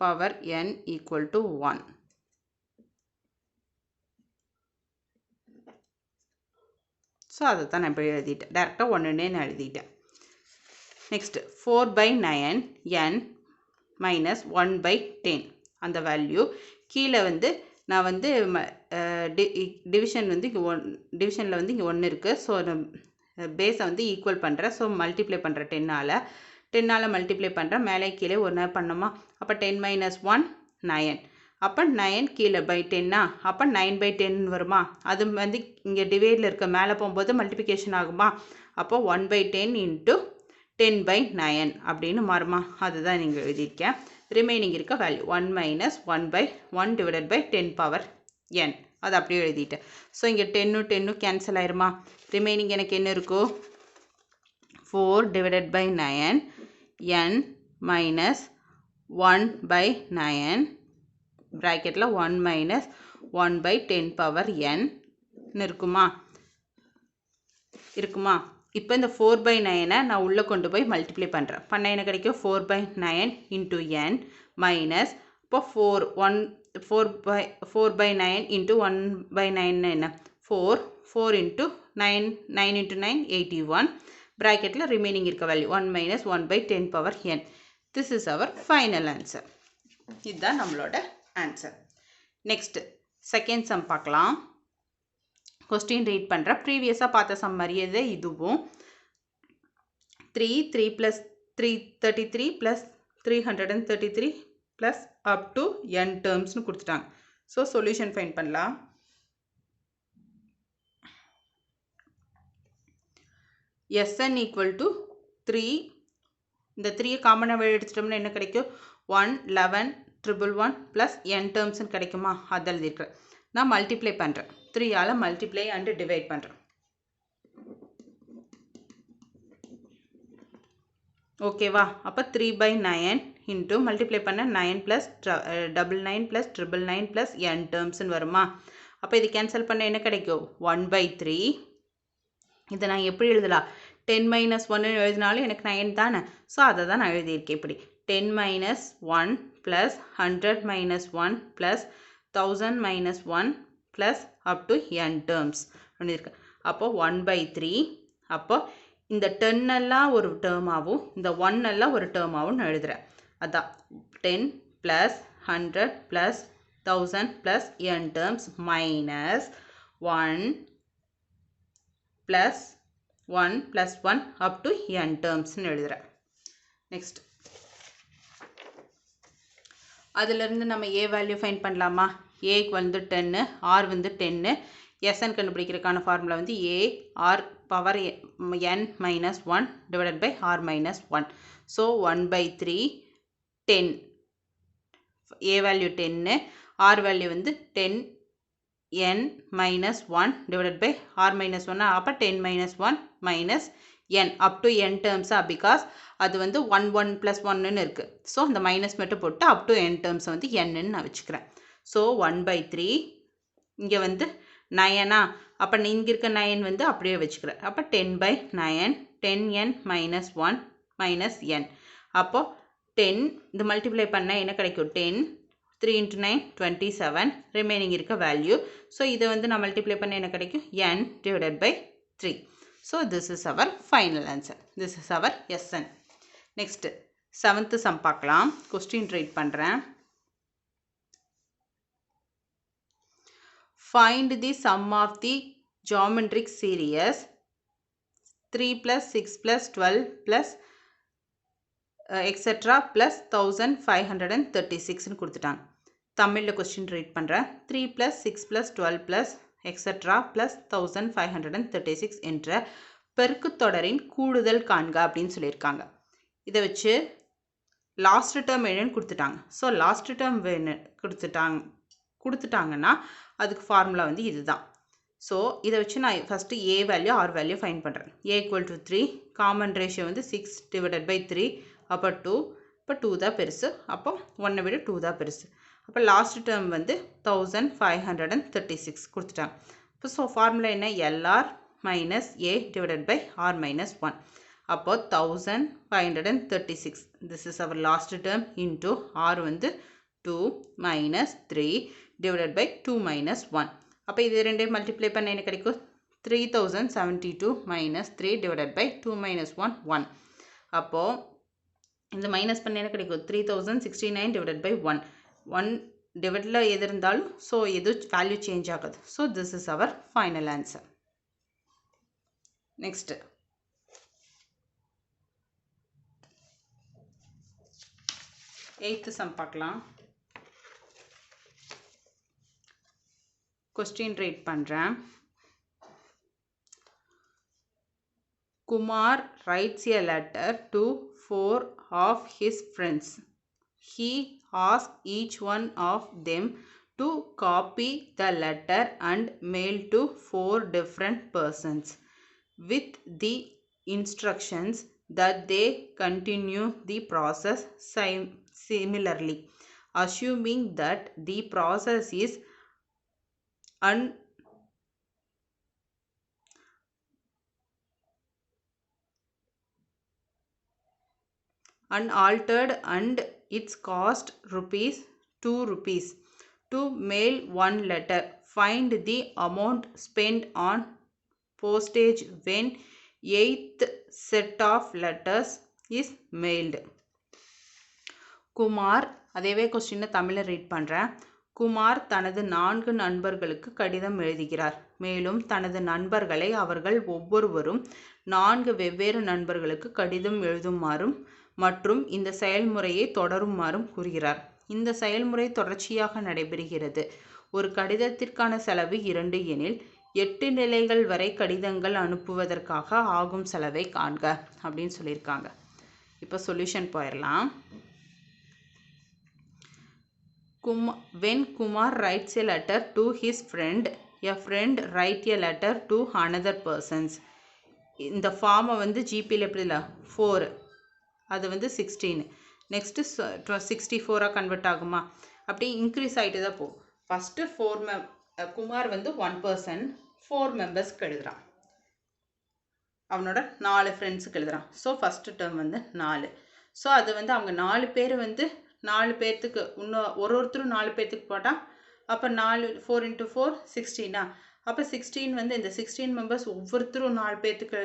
power n equal to 1. So அதை தான் நான் இப்படி எழுதிட்டேன். டேரெக்டாக 1ன்னே நான் எழுதிட்டேன். Next 4 by 9 n minus 1 by 10 அந்த வேல்யூ கீழே வந்து நான் வந்து டிவிஷன் வந்து இங்கே டிவிஷனில் வந்து இங்கே 1 இருக்குது. ஸோ பேஸை வந்து ஈக்குவல் பண்ணுறேன். ஸோ மல்டிப்ளை பண்ணுறேன் 10ஆல் மல்டிப்ளை பண்ணுறேன். மேலே கீழே 1 பண்ணோமா. அப்போ 10 மைனஸ் 1 9. அப்போ 9 கீழே பை 10ஆ, அப்போ 9 by 10 வருமா. அது வந்து இங்கே டிவைடில் இருக்க மேலே போகும்போது மல்டிப்ளிகேஷன் ஆகுமா. அப்போ 1 by 10 இன்ட்டு 10 by 9 அப்படின்னு மாறுமா. அதுதான் நீங்கள் எழுதியிருக்கேன். ரிமைனிங் இருக்க value 1 minus 1 by 1 divided by 10 power n அது அப்படியே எழுதிட்டேன். ஸோ இங்கே 10 கேன்சல் ஆயிருமா? ரிமைனிங் எனக்கு என்ன இருக்கோ 4 divided by 9 n minus 1 by 9 ப்ராக்கெட்டில் 1 மைனஸ் 1 பை 10 பவர் n இருக்குமா? இப்போ இந்த 4 பை 9 நான் உள்ளே கொண்டு போய் மல்டிப்ளை பண்ணுறேன். பண்ண என்ன கிடைக்கும்? 4 பை 9 இன்ட்டு n மைனஸ் இப்போ 4 பை 9 இன்ட்டு 1 பை 9 என்ன? 4 இன்ட்டு 9 இன்ட்டு 9 81 ப்ராக்கெட்டில் ரிமைனிங் இருக்க value 1 minus 1 by 10 power n. This is our final answer. இதுதான் நம்மளோட ஆன்சர். நெக்ஸ்ட் செகண்ட் சம் பார்க்கலாம். கொஸ்டின் ரீட் பண்ணுறேன். ப்ரீவியஸாக பார்த்த சம் மாதிரியே இதுவும் 3 + 333 + 333 ப்ளஸ் அப் டு n டேர்ம்ஸ்னு கொடுத்துட்டாங்க. ஸோ சொல்யூஷன் ஃபைண்ட் பண்ணலாம். Sn equal to 3. இந்த 3 காமனாக எடுத்துட்டோம்னா என்ன கிடைக்கும்? 1 11 111 ப்ளஸ் n டேர்ம்ஸ்னு கிடைக்குமா? அது எழுதியிருக்கிறேன். நான் மல்டிப்ளை பண்ணுறேன். 3ஆல் மல்டிப்ளை அண்டு டிவைட் பண்ணுறேன். ஓகேவா? அப்போ 3 பை 9 இன்ட்டு மல்டிப்ளை பண்ண 9 ப்ளஸ் 99 ப்ளஸ் 999 ப்ளஸ் n டேர்ம்ஸ்னு வருமா? அப்போ இது கேன்சல் பண்ண என்ன கிடைக்கும்? 1 பை 3. இதை நான் எப்படி எழுதலாம்? 10 மைனஸ் 1 எழுதினாலும் எனக்கு 9 தானே. ஸோ அதை தான் நான் எழுதியிருக்கேன். இப்படி 10 minus 1 plus 100 minus 1 plus 1000 minus 1 plus up to n terms எழுதியிருக்கேன். அப்போ 1 பை 3. அப்போ இந்த 10 எல்லாம் ஒரு டேர்மாகவும் இந்த 1 எல்லாம் ஒரு டேர்மாகவும் நான் எழுதுகிறேன். அதான் 10 plus 100 plus 1000 plus n terms minus 1 plus 1 plus 1 up to n டேர்ம்ஸ்னு எழுதுகிறேன். நெக்ஸ்ட் அதிலிருந்து நம்ம a வேல்யூ ஃபைண்ட் பண்ணலாமா? ஏக்கு வந்து 10, r வந்து 10. Sn கண்டுபிடிக்கிறதுக்கான ஃபார்முலா வந்து a r power n minus 1 divided by r minus 1. So 1 by 3 10. a value 10, r value வந்து 10 n minus 1 divided by r minus 1. அப்போ 10 minus 1 minus n up to n டேர்ம்ஸா? பிகாஸ் அது வந்து 1 1 ப்ளஸ் 1ன்னு இருக்குது. ஸோ அந்த மைனஸ் மட்டும் போட்டு அப் டு n டேர்ம்ஸை வந்து nன்னு நான் வச்சுக்கிறேன். ஸோ 1 பை 3 இங்கே வந்து 9ஆ? அப்போ இங்கே இருக்க 9 வந்து அப்படியே வச்சுக்கிறேன். அப்போ 10 by 9 10n minus 1 minus n. அப்போது 10 இது மல்டிப்ளை பண்ணால் என்ன கிடைக்கும்? 10 3 × 9 27 ரிமைனிங் இருக்க வேல்யூ. ஸோ இதை வந்து நான் மல்டிப்ளை பண்ண என்ன கிடைக்கும்? n divided by 3. So this is our final answer. This is our Sn. Next 7th sum பார்க்கலாம். Question read பண்ணுறேன். Find the sum of the geometric series 3 + 6 + 12 plus etc. plus 1536 கொடுத்துட்டாங்க. தமிழில் கொஸ்டின் ரீட் பண்ணுறேன். 3 + 6 + 12 plus etc. plus 1536 என்ற பெருக்குத்தொடரின் கூடுதல் காண்க அப்படின்னு சொல்லியிருக்காங்க. இதை வச்சு லாஸ்ட் டேர்ம் என்னன்னு கொடுத்துட்டாங்க. ஸோ லாஸ்ட் டேர்ம் வேணும் கொடுத்துட்டாங்கன்னா அதுக்கு ஃபார்முலா வந்து இதுதான். ஸோ இதை வச்சு நான் first a value r value find பண்ணுறேன். a = 3, காமன் ரேஷியோ வந்து 6 டிவைடட் பை 3. அப்போ 2. இப்போ 2 தான் பெருசு. அப்போ 1 விட 2 தான் பெருசு. அப்போ லாஸ்ட் டேர்ம் வந்து 1536 கொடுத்துட்டாங்க. இப்போ ஸோ ஃபார்முலா என்ன? LR minus a divided by r minus 1. அப்போ 1536. This is our last term into r வந்து 2 மைனஸ் 3 டிவைடட் பை 2 மைனஸ் 1. அப்போ இது ரெண்டையும் மல்டிப்ளை பண்ண என்ன கிடைக்கும்? 3072 மைனஸ் 3 டிவைடட் பை 2 மைனஸ் 1 1. அப்போது இந்த மைனஸ் பண்ண என்ன கிடைக்கும்? 3069 டிவைடட் பை 1 1 டிவைடில் எது இருந்தாலும் ஸோ எது வேல்யூ சேஞ்ச் ஆகுது. So this is our final answer. Next 8th sum பார்க்கலாம். கொஸ்டின் ரீட் பண்ணுறேன். Kumar writes a letter to 4 of his friends. He asks each one of them to copy the letter and mail to 4 different persons with the instructions that they continue the process similarly, assuming that the process is unaltered and its cost ₹2 to mail one letter. Find the amount spent on postage when 8th set of letters is mailed. Kumar, அதேவே கொஸ்டினை தமிழில் ரீட் பண்ணுறேன். குமார் தனது 4 நண்பர்களுக்கு கடிதம் எழுதுகிறார். மேலும் தனது நண்பர்களை அவர்கள் ஒவ்வொருவரும் 4 வெவ்வேறு நண்பர்களுக்கு கடிதம் எழுதுமாறும் மற்றும் இந்த செயல்முறையை தொடருமாறும் கூறுகிறார். இந்த செயல்முறை தொடர்ச்சியாக நடைபெறுகிறது. ஒரு கடிதத்திற்கான செலவு 2 எனில் 8 நிலைகள் வரை கடிதங்கள் அனுப்புவதற்காக ஆகும் செலவை காண்க அப்படின்னு சொல்லியிருக்காங்க. இப்போ சொல்யூஷன் போயிடலாம். When Kumar writes a letter to his friend, a friend write a letter to another persons. இந்த ஃபார்மை வந்து ஜிபியில் எப்படில 4, அது வந்து 16, நெக்ஸ்ட்டு 64 கன்வெர்ட் ஆகுமா? அப்படி இன்க்ரீஸ் ஆகிட்டு தான் போகும். ஃபஸ்ட்டு குமார் வந்து 1 person 4 மெம்பர்ஸ்க்கு எழுதுகிறான். அவனோட 4 ஃப்ரெண்ட்ஸுக்கு எழுதுகிறான். ஸோ ஃபஸ்ட்டு டேர்ம் வந்து 4. ஸோ அது வந்து அவங்க 4 பேர் வந்து 4 பேர்த்துக்கு இன்னும் ஒருத்தரும் 4 பேர்த்துக்கு போட்டால் அப்போ 4 × 4 16. அப்போ 16 வந்து இந்த 16 மெம்பர்ஸ் ஒவ்வொருத்தரும் 4 பேர்த்துக்கு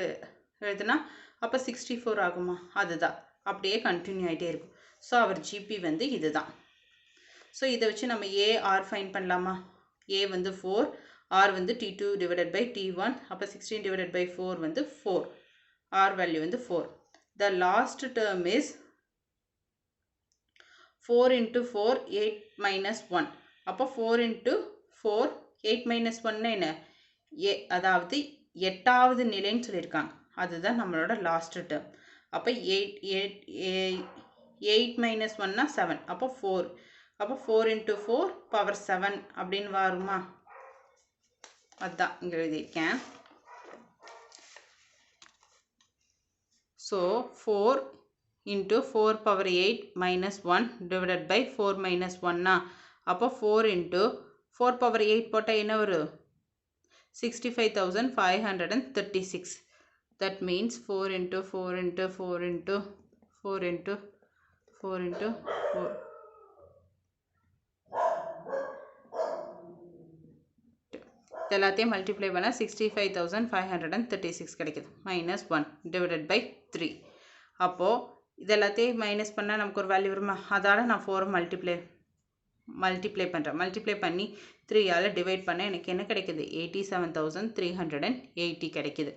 எழுதுனா அப்போ 64 ஆகுமா? அதுதான் அப்படியே கண்டினியூ ஆகிட்டே இருக்கும். ஸோ அவர் ஜிபி வந்து இதுதான். ஸோ இதை வச்சு நம்ம ஏஆர் ஃபைன் பண்ணலாமா? ஏ வந்து 4, ஆர் வந்து T2 / T1, அப்போ 16 / 4 வந்து 4, ஆர் வேல்யூ வந்து 4. The last term is 4 × 4 8 - 1. அப்போ 4 × 4 8 - 1 என்ன? அதாவது 8வது நிலைன்னு சொல்லியிருக்காங்க. அதுதான் நம்மளோட லாஸ்ட் டேர்ம். அப்போ 8 - 1னா 7. அப்போ 4. அப்போ 4 × 4 பவர் 7 அப்படின்னு வருமா? அதுதான் இங்கே எழுதியிருக்கேன். ஸோ 4 × 4 பவர் 8 - 1 / 4 - 1னா அப்போ 4 × 4 பவர் 8 போட்டால் என்ன வரும்? 65,536. That means 4 × 4 × 4 × 4 × 4 × 4. எல்லாத்தையும் மல்டிப்ளை பண்ணால் 65,536 கிடைக்குது. -1 / 3. அப்போது இதெல்லாத்தையும் மைனஸ் பண்ணால் நமக்கு ஒரு வேல்யூ வருமா? அதால் நான் 4 மல்டிப்ளை பண்ணுறேன். மல்டிப்ளை பண்ணி 3ஆல் டிவைட் பண்ண எனக்கு என்ன கிடைக்குது? 87,380 கிடைக்குது.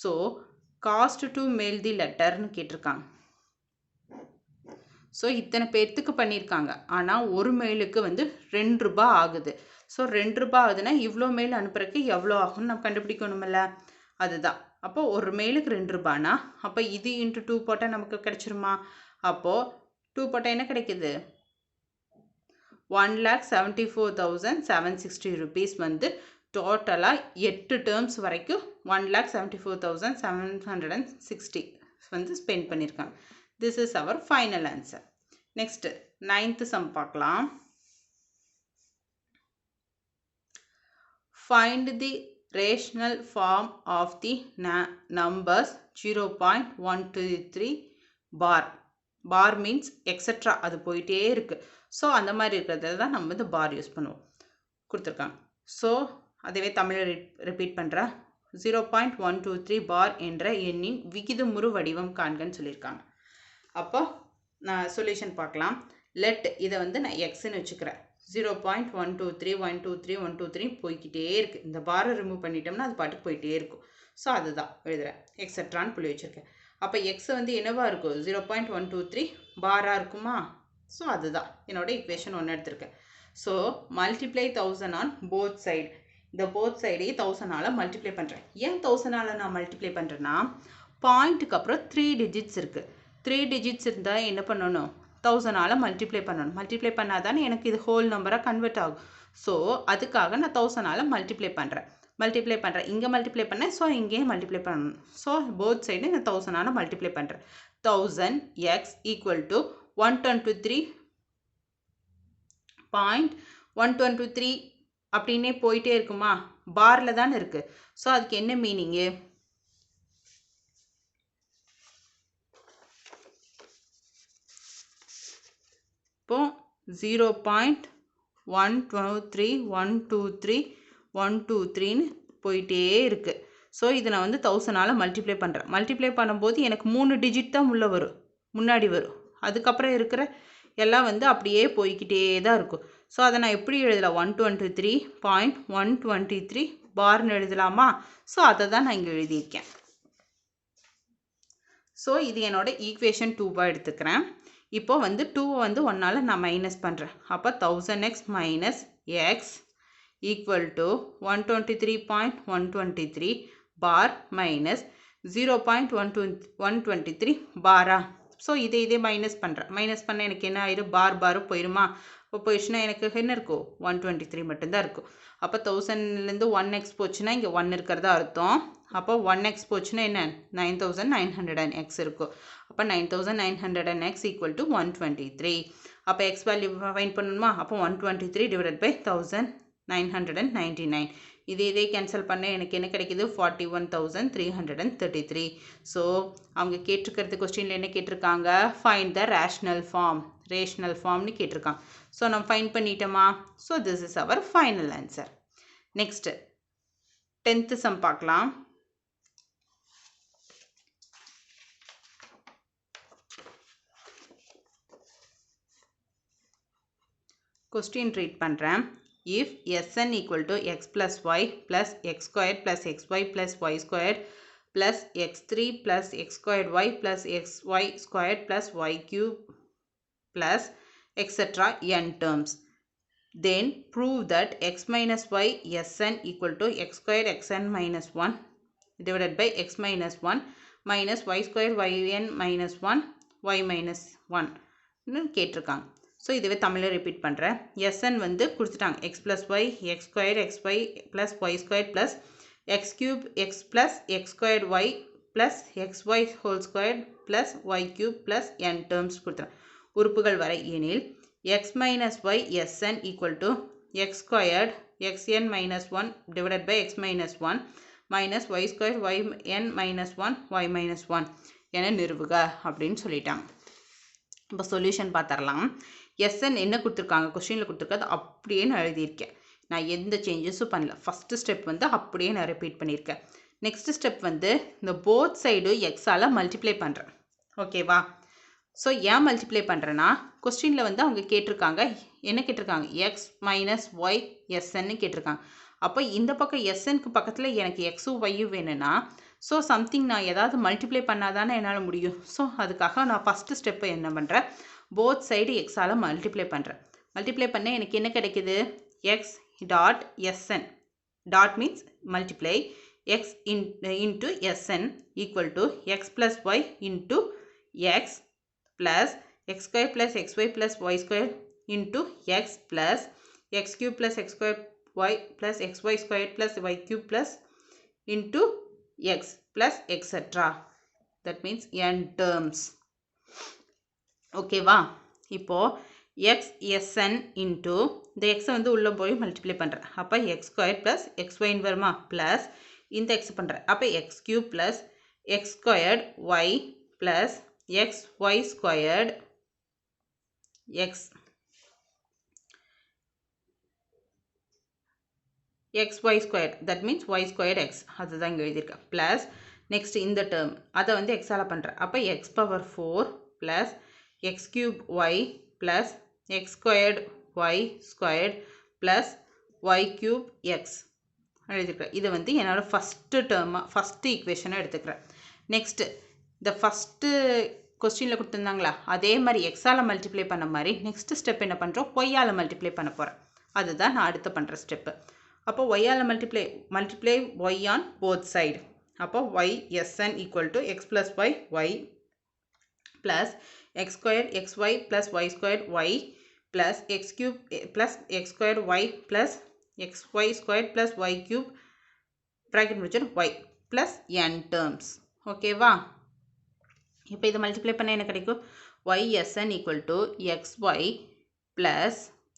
ஸோ காஸ்ட் டு மெயில் தி லெட்டர்னு கேட்டிருக்காங்க. ஸோ இத்தனை பேர்த்துக்கு பண்ணியிருக்காங்க. ஆனால் ஒரு மெயிலுக்கு வந்து ₹2 ஆகுது. ஸோ ₹2 ஆகுதுன்னா இவ்வளோ மெயில் அனுப்புறதுக்கு எவ்வளோ ஆகும்னு நம்ம கண்டுபிடிக்கணுமில்ல? அதுதான். அப்போ ஒரு மெயிலுக்கு ₹2னா அப்போ இது × 2 போட்டால் நமக்கு கிடைச்சிருமா? அப்போது 2 போட்டால் என்ன கிடைக்குது? 1,74,760 rupees வந்து டோட்டலாக 8 டேர்ம்ஸ் வரைக்கும் 1,74,760 வந்து ஸ்பெண்ட் பண்ணியிருக்காங்க. This is our final answer. Next 9th sum பார்க்கலாம். Find the rational form of the numbers 0.123 bar. Bar means etc. அது போயிட்டே இருக்குது. ஸோ அந்த மாதிரி இருக்கிறது தான் நம்ம வந்து பார் யூஸ் பண்ணுவோம். கொடுத்துருக்காங்க. ஸோ அதுவே தமிழில் ரிப்பீட் பண்ணுறேன். 0.123 பார் என்ற எண்ணின் விகிதமுறு வடிவம் காண்கன்னு சொல்லியிருக்காங்க. அப்போ நான் சொல்யூஷன் பார்க்கலாம். லெட் இதை வந்து நான் எக்ஸ்ன்னு வச்சுக்கிறேன். 0.123 123 123 போய்கிட்டே இருக்குது. இந்த பாரை ரிமூவ் பண்ணிட்டோம்னா அது பாட்டுக்கு போயிட்டே இருக்கும். ஸோ அதுதான் எழுதுகிறேன். எக்ஸட்ரான்னு புள்ளி வச்சுருக்கேன். அப்போ எக்ஸ் வந்து என்னவா இருக்கும்? 0.123 பாராக இருக்குமா? ஸோ அதுதான் என்னோட இக்குவேஷன் 1 எடுத்திருக்கேன். So multiply 1000 on both side. இந்த போத் சைடையும் 1000ஆல் மல்டிப்ளை பண்ணுறேன். ஏன் 1000ஆல் நான் மல்டிப்ளை பண்ணுறேன்னா பாயிண்ட்டுக்கு அப்புறம் 3 டிஜிட்ஸ் இருக்குது. 3 டிஜிட்ஸ் இருந்தால் என்ன பண்ணணும்? 1000ஆல் மல்டிப்ளை பண்ணணும். மல்டிப்ளை பண்ணால் தானே எனக்கு இது ஹோல் நம்பராக கன்வெர்ட் ஆகும். ஸோ அதுக்காக நான் 1000ஆல் மல்டிப்ளை பண்ணுறேன். இங்கே மல்டிப்ளை பண்ணேன். ஸோ இங்கேயும் மல்டிப்ளை பண்ணணும். ஸோ போத் சைடு நான் 1000ஆல் மல்டிப்ளை பண்ணுறேன். 1000x ஈக்குவல் டு 123.123 அப்படின்னே போயிட்டே இருக்குமா? பாரில் தானே இருக்குது. ஸோ அதுக்கு என்ன மீனிங்கு? இப்போ 0.123 போயிட்டே இருக்குது. ஸோ இது நான் வந்து 1000ஆல் மல்டிப்ளை பண்ணுறேன். மல்டிப்ளை பண்ணும்போது எனக்கு 3 டிஜிட் தான் உள்ளே வரும், முன்னாடி வரும். அதுக்கப்புறம் இருக்கிற எல்லாம் வந்து அப்படியே போய்கிட்டே தான் இருக்கும். ஸோ அதை நான் எப்படி எழுதலாம்? 123.123 பார்னு எழுதலாமா? ஸோ அதை தான் நான் இங்கே எழுதியிருக்கேன். ஸோ இது என்னோட ஈக்குவேஷன் 2 எடுத்துக்கிறேன். இப்போ வந்து 2 வந்து 1ஆல் நான் மைனஸ் பண்ணுறேன். அப்போ 1000x minus X equal to 123.123 bar minus 0.123 பாரா. ஸோ இதே மைனஸ் பண்ணுறேன். மைனஸ் பண்ண எனக்கு என்ன ஆயிரும்? பார் போயிருமா? இப்போ போயிடுச்சுன்னா எனக்கு என்ன இருக்கும்? 123 மட்டும்தான் இருக்கும். அப்போ 1000லேருந்து 1x போச்சுன்னா இங்கே 1 இருக்கிறதா அர்த்தம். அப்போ 1x போச்சுன்னா என்ன? 9900x இருக்கும். அப்போ 9900x ஈக்குவல் டு 123. அப்போ எக்ஸ் வேல்யூ ஃபைண்ட் பண்ணணுமா? அப்போ 123 டிவைடட் பை 1999. இதே கேன்சல் பண்ண எனக்கு என்ன கிடைக்குது? 41,333. ஸோ அவங்க கேட்டிருக்கிறது கொஸ்டினில் என்ன கேட்டிருக்காங்க? ஃபைண்ட் த ரேஷ்னல் ஃபார்ம்னு கேட்டிருக்காங்க. ஸோ நம்ம ஃபைண்ட் பண்ணிட்டோமா? So this is our final answer. Next 10th sum பார்க்கலாம். கொஸ்டின் ரீட் பண்ணுறேன். If Sn equal to x plus y plus x squared plus xy plus y squared plus x3 plus x squared y plus xy squared plus y cube plus etc. n terms, then prove that x minus y Sn equal to x squared xn minus 1 divided by x minus 1 minus y squared yn minus 1 y minus 1 ன்னு கேட்டிருக்காங்க. ஸோ இதுவே தமிழில் ரிப்பீட் பண்ணுறேன். Sn வந்து கொடுத்துட்டாங்க. x plus y x squared xy plus y squared plus x cube x plus x squared y plus xy whole squared plus y cube plus n terms கொடுத்துட்டாங்க. உறுப்புகள் வரை எனில் x minus y Sn equal to x squared xn minus 1 divided by x minus 1 minus y squared yn minus 1 y minus 1 என நிறுவுக அப்படின்னு சொல்லிட்டாங்க. இப்போ சொல்யூஷன் பார்த்துடலாம். Sn என்ன கொடுத்துருக்காங்க? கொஸ்டினில் கொடுத்துருக்காது அப்படியே நான் எழுதியிருக்கேன். நான் எந்த சேஞ்சஸும் பண்ணல. ஃபஸ்ட்டு ஸ்டெப் வந்து அப்படியே நான் ரிப்பீட் பண்ணியிருக்கேன். நெக்ஸ்ட் ஸ்டெப் வந்து இந்த போத் சைடு எக்ஸால் மல்டிப்ளை பண்ணுறேன். ஓகேவா? ஸோ ஏன் மல்டிப்ளை பண்ணுறேன்னா கொஸ்டினில் வந்து அவங்க கேட்டிருக்காங்க, என்ன கேட்டிருக்காங்க? எக்ஸ் மைனஸ் ஒய் எஸ்என்னு கேட்டிருக்காங்க. அப்போ இந்த பக்கம் எஸ்என்க்கு பக்கத்தில் எனக்கு எக்ஸும் ஒய்யும் வேணும்னா ஸோ சம்திங் நான் ஏதாவது மல்டிப்ளை பண்ணால் தானே என்னால் முடியும். ஸோ அதுக்காக நான் ஃபஸ்ட்டு ஸ்டெப்பை என்ன பண்ணுறேன்? போத் சைடு எக்ஸால் மல்டிப்ளை பண்ணுறேன். மல்டிப்ளை பண்ண எனக்கு என்ன கிடைக்குது? X dot S N dot means multiply X into S N equal to X plus Y into X plus x square plus xy plus y square into x plus x cube plus x square y plus xy square plus y cube plus into x plus etc. That means n terms. Okay வா? இப்போ x sn into இந்த x வந்து உள்ள போய் மல்டிப்ளை பண்ணுறேன். அப்போ x square plus xy வருமா? plus இந்த x பண்ணுறேன். அப்போ x cube plus x squared y plus x y squared x y squared, that means y squared x அதுதான் இங்கே எழுதியிருக்கேன். ப்ளஸ் நெக்ஸ்ட் இந்த டேர்ம் அதை வந்து எக்ஸால் பண்ணுறேன். அப்போ X power 4 plus X cube Y plus X squared Y squared plus Y cube X எழுதியிருக்கிறேன். இது வந்து என்னோட ஃபஸ்ட்டு டேர்மாக ஃபஸ்ட்டு ஈக்குவேஷனை எடுத்துக்கிறேன். நெக்ஸ்ட்டு இந்த ஃபஸ்ட்டு கொஸ்டினில் கொடுத்துருந்தாங்களா அதே மாதிரி எக்ஸால் மல்டிப்ளை பண்ண மாதிரி நெக்ஸ்ட் ஸ்டெப் என்ன பண்ணுறோம்? ஒய்யால் மல்டிப்ளை பண்ண போகிறேன். அதுதான் நான் அடுத்து பண்ணுற ஸ்டெப்பு. அப்போ ஒய்யால் multiply y on both side. அப்போ y S n equal to X plus y plus x square x Y plus y square y plus x cube plus x squared y plus xy squared plus y cube bracket முடிச்சோம் y plus n terms. ஓகேவா? இப்போ இதை மல்டிப்ளை பண்ண என்ன கிடைக்கும்? ysn equal to xy plus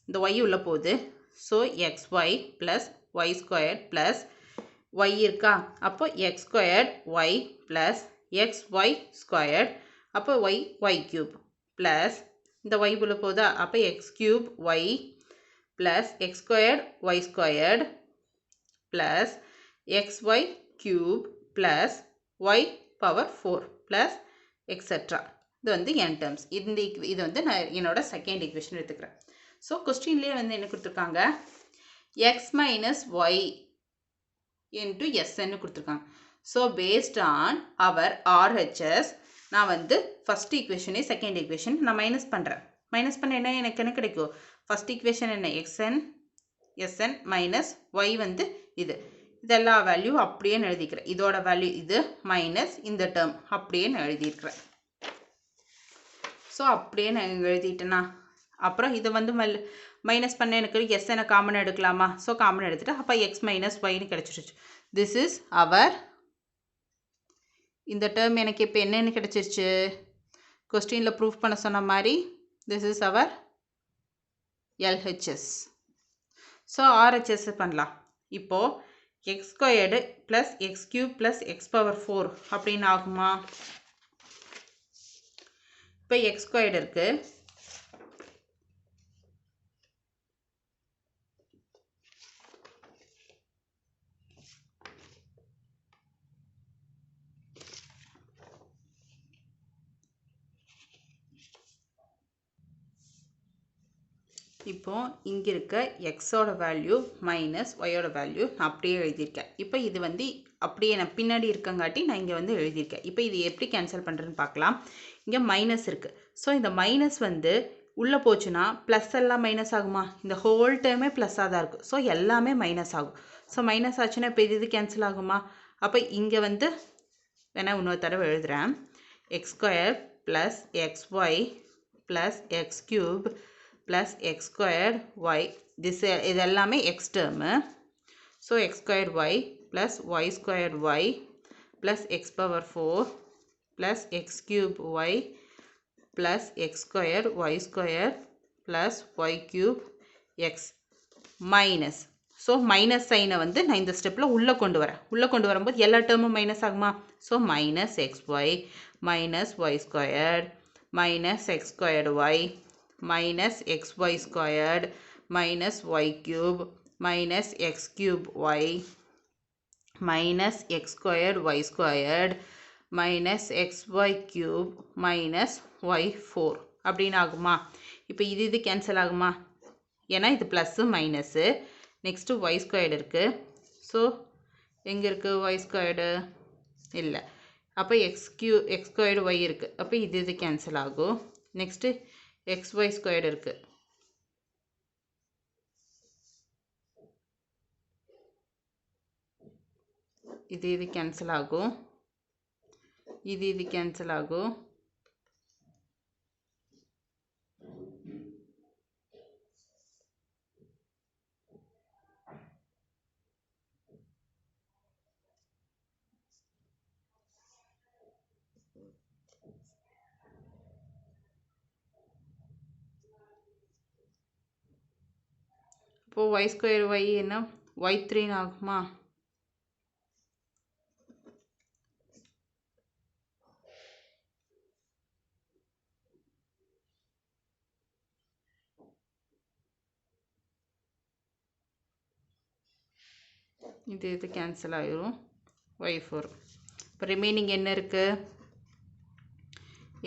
இந்த y உள்ள போகுது. So xy plus y squared plus y இருக்கா? அப்போ x squared y plus xy squared அப்போ y cube plus இந்த y உள்ள போகுதா? அப்போ x cube y plus x squared y squared plus xy cube plus y power 4 plus etc. இது வந்து n terms. இது வந்து நான் என்னோட செகண்ட் ஈக்குவேஷன் எடுத்துக்கிறேன். ஸோ கொஸ்டின்லேயே வந்து என்ன கொடுத்துருக்காங்க? x minus y into sn கொடுத்துருக்காங்க. So based on our RHS நான் வந்து ஃபஸ்ட் ஈக்குவேஷனே செகண்ட் ஈக்குவேஷன் நான் மைனஸ் பண்ணுறேன். மைனஸ் பண்ண என்ன எனக்கு என்ன கிடைக்கும்? ஃபஸ்ட் ஈக்குவேஷன் என்ன? sn மைனஸ் y வந்து இதெல்லா வேல்யூ அப்படியே எழுதிக்கிறேன். இதோட வேல்யூ இது மைனஸ் இந்த டேர்ம் அப்படியே நான் எழுதியிருக்கிறேன். ஸோ அப்படியே நான் எழுதிட்டேன்னா அப்புறம் இதை வந்து மைனஸ் பண்ண எனக்கு எஸ்எனை காமன் எடுக்கலாமா? ஸோ காமன் எடுத்துட்டு அப்போ எக்ஸ் மைனஸ் ஒய்னு கிடச்சிருச்சு. திஸ் இஸ் அவர் இந்த டேர்ம் எனக்கு இப்போ என்னென்னு கிடச்சிருச்சு? கொஸ்டினில் ப்ரூஃப் பண்ண சொன்ன மாதிரி this is our LHS. So RHS பண்ணலாம். இப்போது x squared plus x cube plus x power 4 அப்படின்னு ஆகுமா? இப்போ x squared இருக்கு. இப்போ இங்கே இருக்க எக்ஸோட வேல்யூ மைனஸ் ஒயோட வேல்யூ நான் அப்படியே எழுதியிருக்கேன். இப்போ இது வந்து அப்படியே நான் பின்னாடி இருக்கங்காட்டி நான் இங்கே வந்து எழுதியிருக்கேன். இப்போ இது எப்படி கேன்சல் பண்ணுறதுன்னு பார்க்கலாம். இங்கே மைனஸ் இருக்குது. ஸோ இந்த மைனஸ் வந்து உள்ளே போச்சுன்னா ப்ளஸ் எல்லாம் மைனஸ் ஆகுமா? இந்த ஹோல் டேர்மே ப்ளஸ்ஸாக தான் இருக்குது. ஸோ எல்லாமே மைனஸ் ஆகும். ஸோ மைனஸ் ஆச்சுன்னா இப்போ இது கேன்சல் ஆகுமா? அப்போ இங்கே வந்து வேணால் இன்னொரு தடவை எழுதுகிறேன். X square plus X Y plus X cube plus x squared y இது எல்லாமே x term. so x squared y plus y squared y plus x power 4 plus x cube y plus x squared y squared plus y cube x minus. so minus sign வந்து நான் இந்த ஸ்டெப்பில் உள்ளே கொண்டு வரேன். உள்ளே கொண்டு வரும்போது எல்லா டேர்மும் மைனஸ் ஆகுமா? so minus xy minus y squared minus x squared y minus xy squared minus y cube minus x cube y minus x squared y squared minus xy cube minus y 4 அப்படின்னு ஆகுமா? இப்போ இது கேன்சல் ஆகுமா? ஏன்னா இது plus minus. Next y squared இருக்குது. ஸோ எங்கே இருக்குது y squared? இல்லை. அப்போ x squared y இருக்குது. அப்போ இது கேன்சல் ஆகும். நெக்ஸ்ட்டு xy squared இருக்கு. இது கேன்சல் ஆகும். இது கேன்சல் ஆகும். இப்போ y square y என்ன y3 ஆகுமா? இது கேன்சல் ஆயிரும். y4. இப்போ ரிமைனிங் என்ன இருக்கு?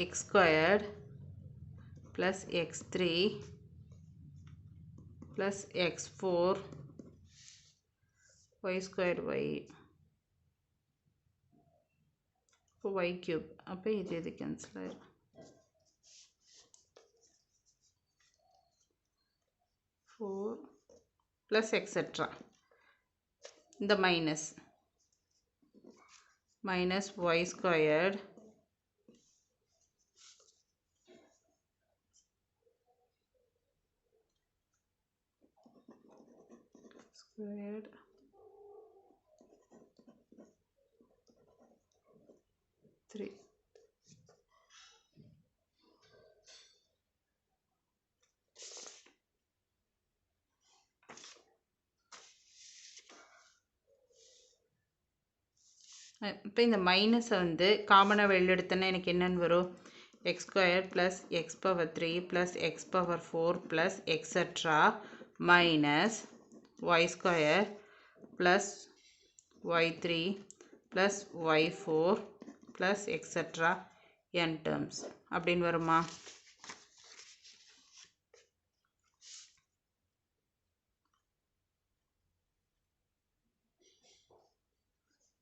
x squared plus x3 plus x4 y squared y இப்போ y cube. அப்போ இது கேன்சல் ஆயிரும். 4 plus etc. இந்த minus y squared squared three. இப்போ இந்த மைனஸை வந்து காமனாக வெளில எடுத்தோன்னா எனக்கு என்னென்னு வரும்? X square plus X power 3 plus X power 4 plus extra minus Y square plus y3 plus y4 plus extra n terms அப்படின்னு வருமா?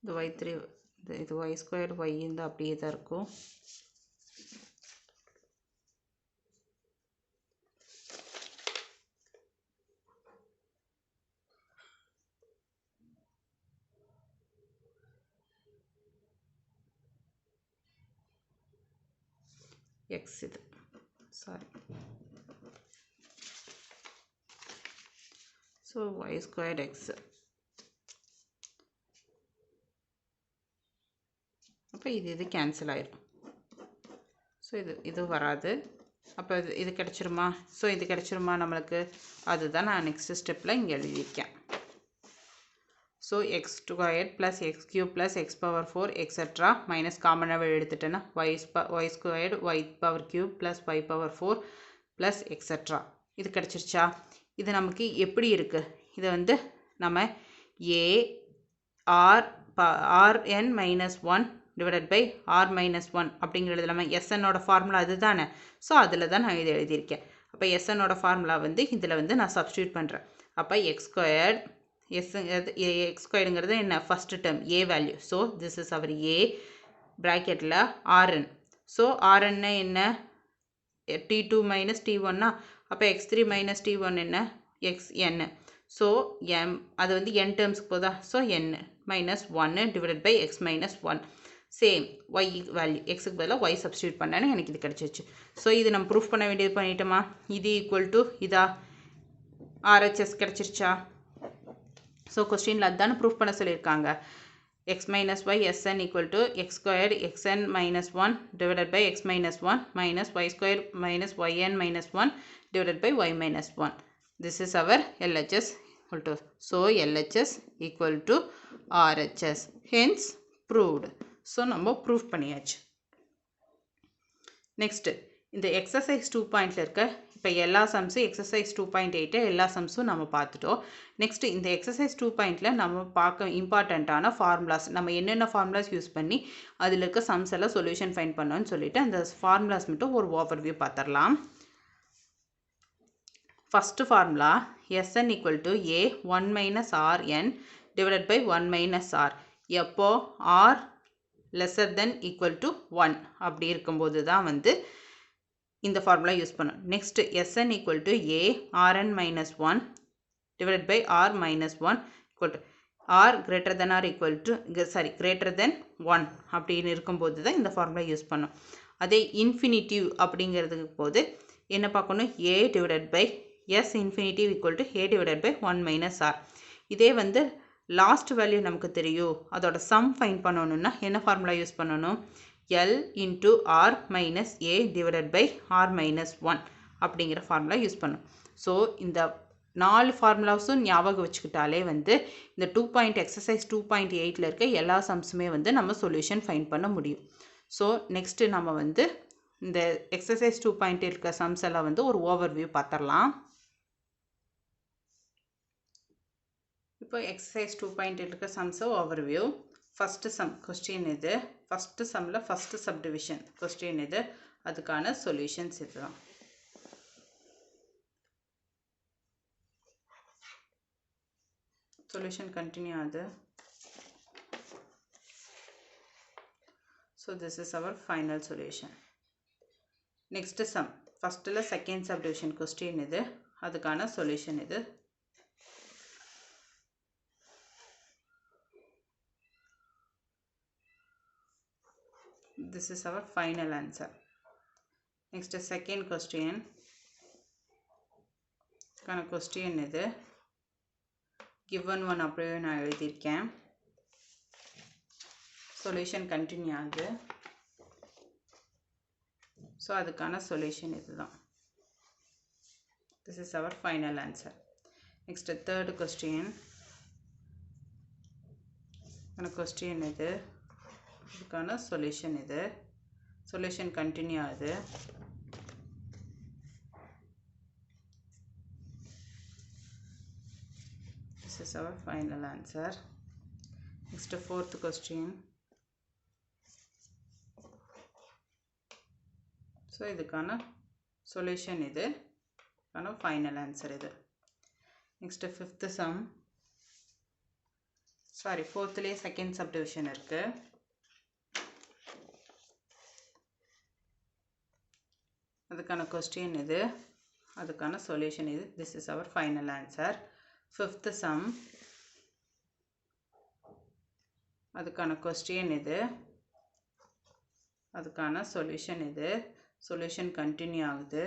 இது y3 இது y ஸ்கொயர் y இந்த அப்படியே தான் இருக்கும். x இது sorry. So y square x. அப்போ இது கேன்சல் ஆயிடும். ஸோ இது வராது. அப்போ இது கிடச்சிருமா? ஸோ இது கிடச்சிருமா நம்மளுக்கு? அதுதான் நான் நெக்ஸ்ட் ஸ்டெப்பில் இங்கே எழுதியிருக்கேன். So x square plus X cube plus X power 4 extra minus காமனாக எடுத்துட்டேன்னா y square y power cube plus y power 4 plus extra. இது கிடச்சிருச்சா? இது நமக்கு எப்படி இருக்குது? இதை வந்து நம்ம r n minus 1 divided by r minus 1 அப்படிங்கிறது இல்லாமல் எஸ்என்னோட ஃபார்முலா அது தானே. ஸோ அதில் தான் நான் இதை எழுதியிருக்கேன். அப்போ எஸ்என்னோட ஃபார்முலா வந்து இதில் வந்து நான் சப்ஸ்டியூட் பண்ணுறேன். அப்போ எக்ஸ் ஸ்கொயர்ட் எக்ஸ் ஸ்கொயருங்கிறது என்ன? First term a value. So this is our a ப்ராக்கெட்டில் ஆர்என். ஸோ ஆர்என்னா என்ன? T2 மைனஸ் T1னா அப்போ x3 மைனஸ் T1 என்ன? xn. ஸோ அது வந்து n டேர்ம்ஸ்க்கு போதா? So n minus 1 divided by x minus 1. Same y value எக்ஸுக்கு பதிலாக y சப்ஸ்டியூட் பண்ணேன்னு எனக்கு இது கிடச்சிருச்சு. ஸோ இது நம்ம ப்ரூஃப் பண்ண வேண்டியது பண்ணிட்டோமா? இது ஈக்குவல் டு இதா RHS கிடச்சிருச்சா? ஸோ கொஸ்டினில் அதுதானே ப்ரூஃப் பண்ண சொல்லியிருக்காங்க. x minus y sn equal to x squared xn minus 1 divided by x minus 1 minus y squared minus yn minus 1 divided by y minus 1. This is our LHS equal to. So LHS equal to RHS. Hence proved. So நம்ம proof பண்ணியாச்சு. Next இந்த exercise 2.ல இருக்க இப்போ எல்லா சம்ஸும் எக்ஸசைஸ் 2.8 எல்லா சம்ஸும் நம்ம பார்த்துட்டோம். நெக்ஸ்ட் இந்த எக்ஸசைஸ் 2.ல நம்ம பார்க்க இம்பார்ட்டண்ட்டான ஃபார்முலாஸ், நம்ம என்னென்ன ஃபார்முலாஸ் யூஸ் பண்ணி அதில் இருக்க சம்ஸ் எல்லாம் சொல்யூஷன் ஃபைண்ட் பண்ணோன்னு சொல்லிட்டு அந்த ஃபார்முலாஸ் மட்டும் ஒரு ஓவர்வியூ பார்த்துடலாம். First formula Sn equal to A 1 minus Rn divided by 1 minus R. எப்போ R lesser than equal to 1 அப்படி இருக்கும்போது தான் வந்து இந்த ஃபார்முலா யூஸ் பண்ணோம். Next Sn equal to A Rn minus 1 divided by R minus 1 equal to R greater than or equal to greater than 1 அப்படின்னு இருக்கும்போது தான் இந்த ஃபார்முலா யூஸ் பண்ணோம். அதே இன்ஃபினிட்டிவ் அப்படிங்கிறதுக்கு போது என்ன பார்க்கணும்? A divided by S infinitive equal to A divided by 1 minus R. இதே வந்து லாஸ்ட் வேல்யூ நமக்கு தெரியும், அதோட சம் ஃபைண்ட் பண்ணணும்னா என்ன ஃபார்முலா யூஸ் பண்ணணும்? L into R minus A divided by R minus 1 அப்படிங்கிற ஃபார்முலா யூஸ் பண்ணும். ஸோ இந்த 4 ஃபார்முலாஸும் ஞாபகம் வச்சுக்கிட்டாலே வந்து இந்த எக்ஸசைஸ் 2.8ல இருக்க எல்லா சம்ஸுமே வந்து நம்ம சொல்யூஷன் ஃபைண்ட் பண்ண முடியும். ஸோ நெக்ஸ்ட்டு நம்ம வந்து இந்த எக்ஸசைஸ் 2.8 இருக்க சம்ஸ் எல்லாம் வந்து ஒரு ஓவர்வியூ பார்த்துடலாம். இப்போ எக்ஸசைஸ் 2.8 இருக்க சம்ஸை ஓவர்வியூ. ஃபஸ்ட்டு சம் கொஸ்டின் இது, ஃபஸ்ட்டு சம்மில் ஃபஸ்ட்டு சப்டிவிஷன் கொஸ்டின் இது, அதுக்கான சொல்யூஷன்ஸ் இதுதான். சொல்யூஷன் கண்டினியூ ஆகுது. So this is our final solution. Next sum ஃபஸ்ட்டில் செகண்ட் சப்டிவிஷன் கொஸ்டின் இது, அதுக்கான சொல்யூஷன் இது. This is our final answer. Next second question. Question இது given one அப்படியே நான் எழுதியிருக்கேன். சொல்யூஷன் கண்டினியூ ஆகுது. ஸோ அதுக்கான சொல்யூஷன் இதுதான். This is our final answer. Next, third question. Question இது இதுக்கான சொல்யூஷன் இது. சொல்யூஷன் கண்டினியூ ஆகுது. This is our final answer. Next, fourth question. So இதுக்கான சொல்யூஷன் இது. இதுக்கான ஃபைனல் ஆன்சர் இது. Next fifth sum. சாரி, ஃபோர்த்லேயே செகண்ட் சப்டிவிஷன் இருக்கு. அதுக்கான கொஸ்டின் இது, அதுக்கான சொல்யூஷன் இது. This is our final answer. Fifth sum, அதுக்கான கொஸ்டின் இது, அதுக்கான சொல்யூஷன் இது. சொல்யூஷன் கண்டினியூ ஆகுது.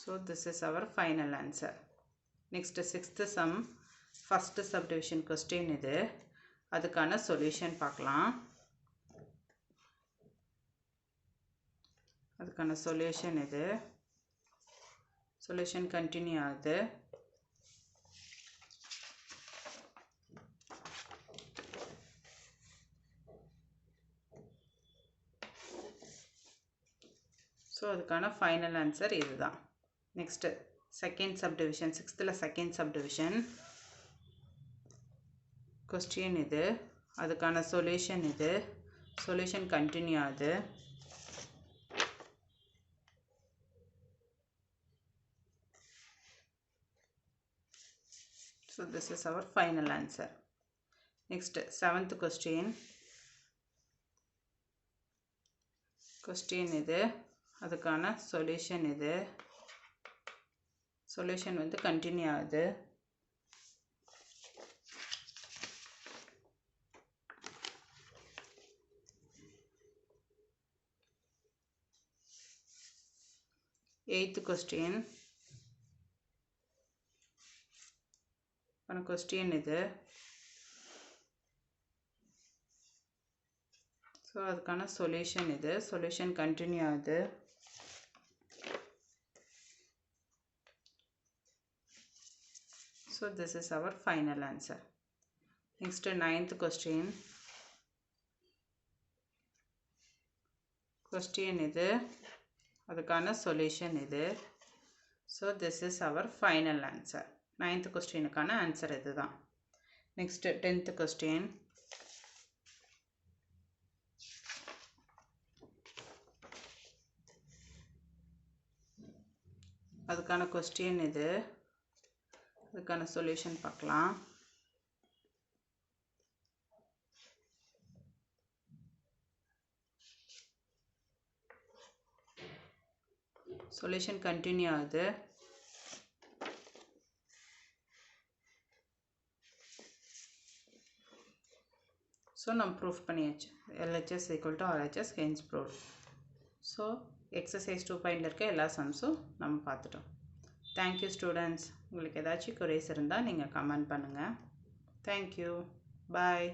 So this is our final answer. Next, sixth sum, first subdivision question இது, அதுக்கான சொல்யூஷன் பார்க்கலாம். அதுக்கான சொல்யூஷன் இது. சொல்யூஷன் கண்டினியூ ஆகுது. ஸோ அதுக்கான ஃபைனல் ஆன்சர் இதுதான். நெக்ஸ்ட் செகண்ட் சப்டிவிஷன், சிக்ஸ்த்தில் செகண்ட் சப்டிவிஷன் கொஸ்டின் இது, அதுக்கான சொல்யூஷன் இது. சொல்யூஷன் கண்டினியூ ஆகுது. So this is our final answer. Next seventh question. Question இது, அதுக்கான சொல்யூஷன் இது. சொல்யூஷன் வந்து கண்டினியூ ஆகுது. Eighth question. கொஸ்டின் இது. ஸோ அதுக்கான சொல்யூஷன் இது. சொல்யூஷன் கண்டினியூ ஆகுது. So this is our final answer. Next, ninth question. Question இது, அதுக்கான சொல்யூஷன் இது. So this is our final answer. ninth questionக்கான ஆன்சர் இதுதான். Next, 10th question. அதுக்கான கொஸ்டின் இது, அதுக்கான சொல்யூஷன் பார்க்கலாம். சொல்யூஷன் கண்டினியூ ஆகுது. ஸோ நம்ம ப்ரூஃப் பண்ணியாச்சு. LHS equal to RHS, hence proof. So exercise 2.0 இருக்க எல்லா சம்ஸும் நம்ம பார்த்துட்டோம். Thank you students. உங்களுக்கு ஏதாச்சும் குறைஸ் இருந்தால் நீங்கள் கமெண்ட் பண்ணுங்கள். தேங்க்யூ. பாய்.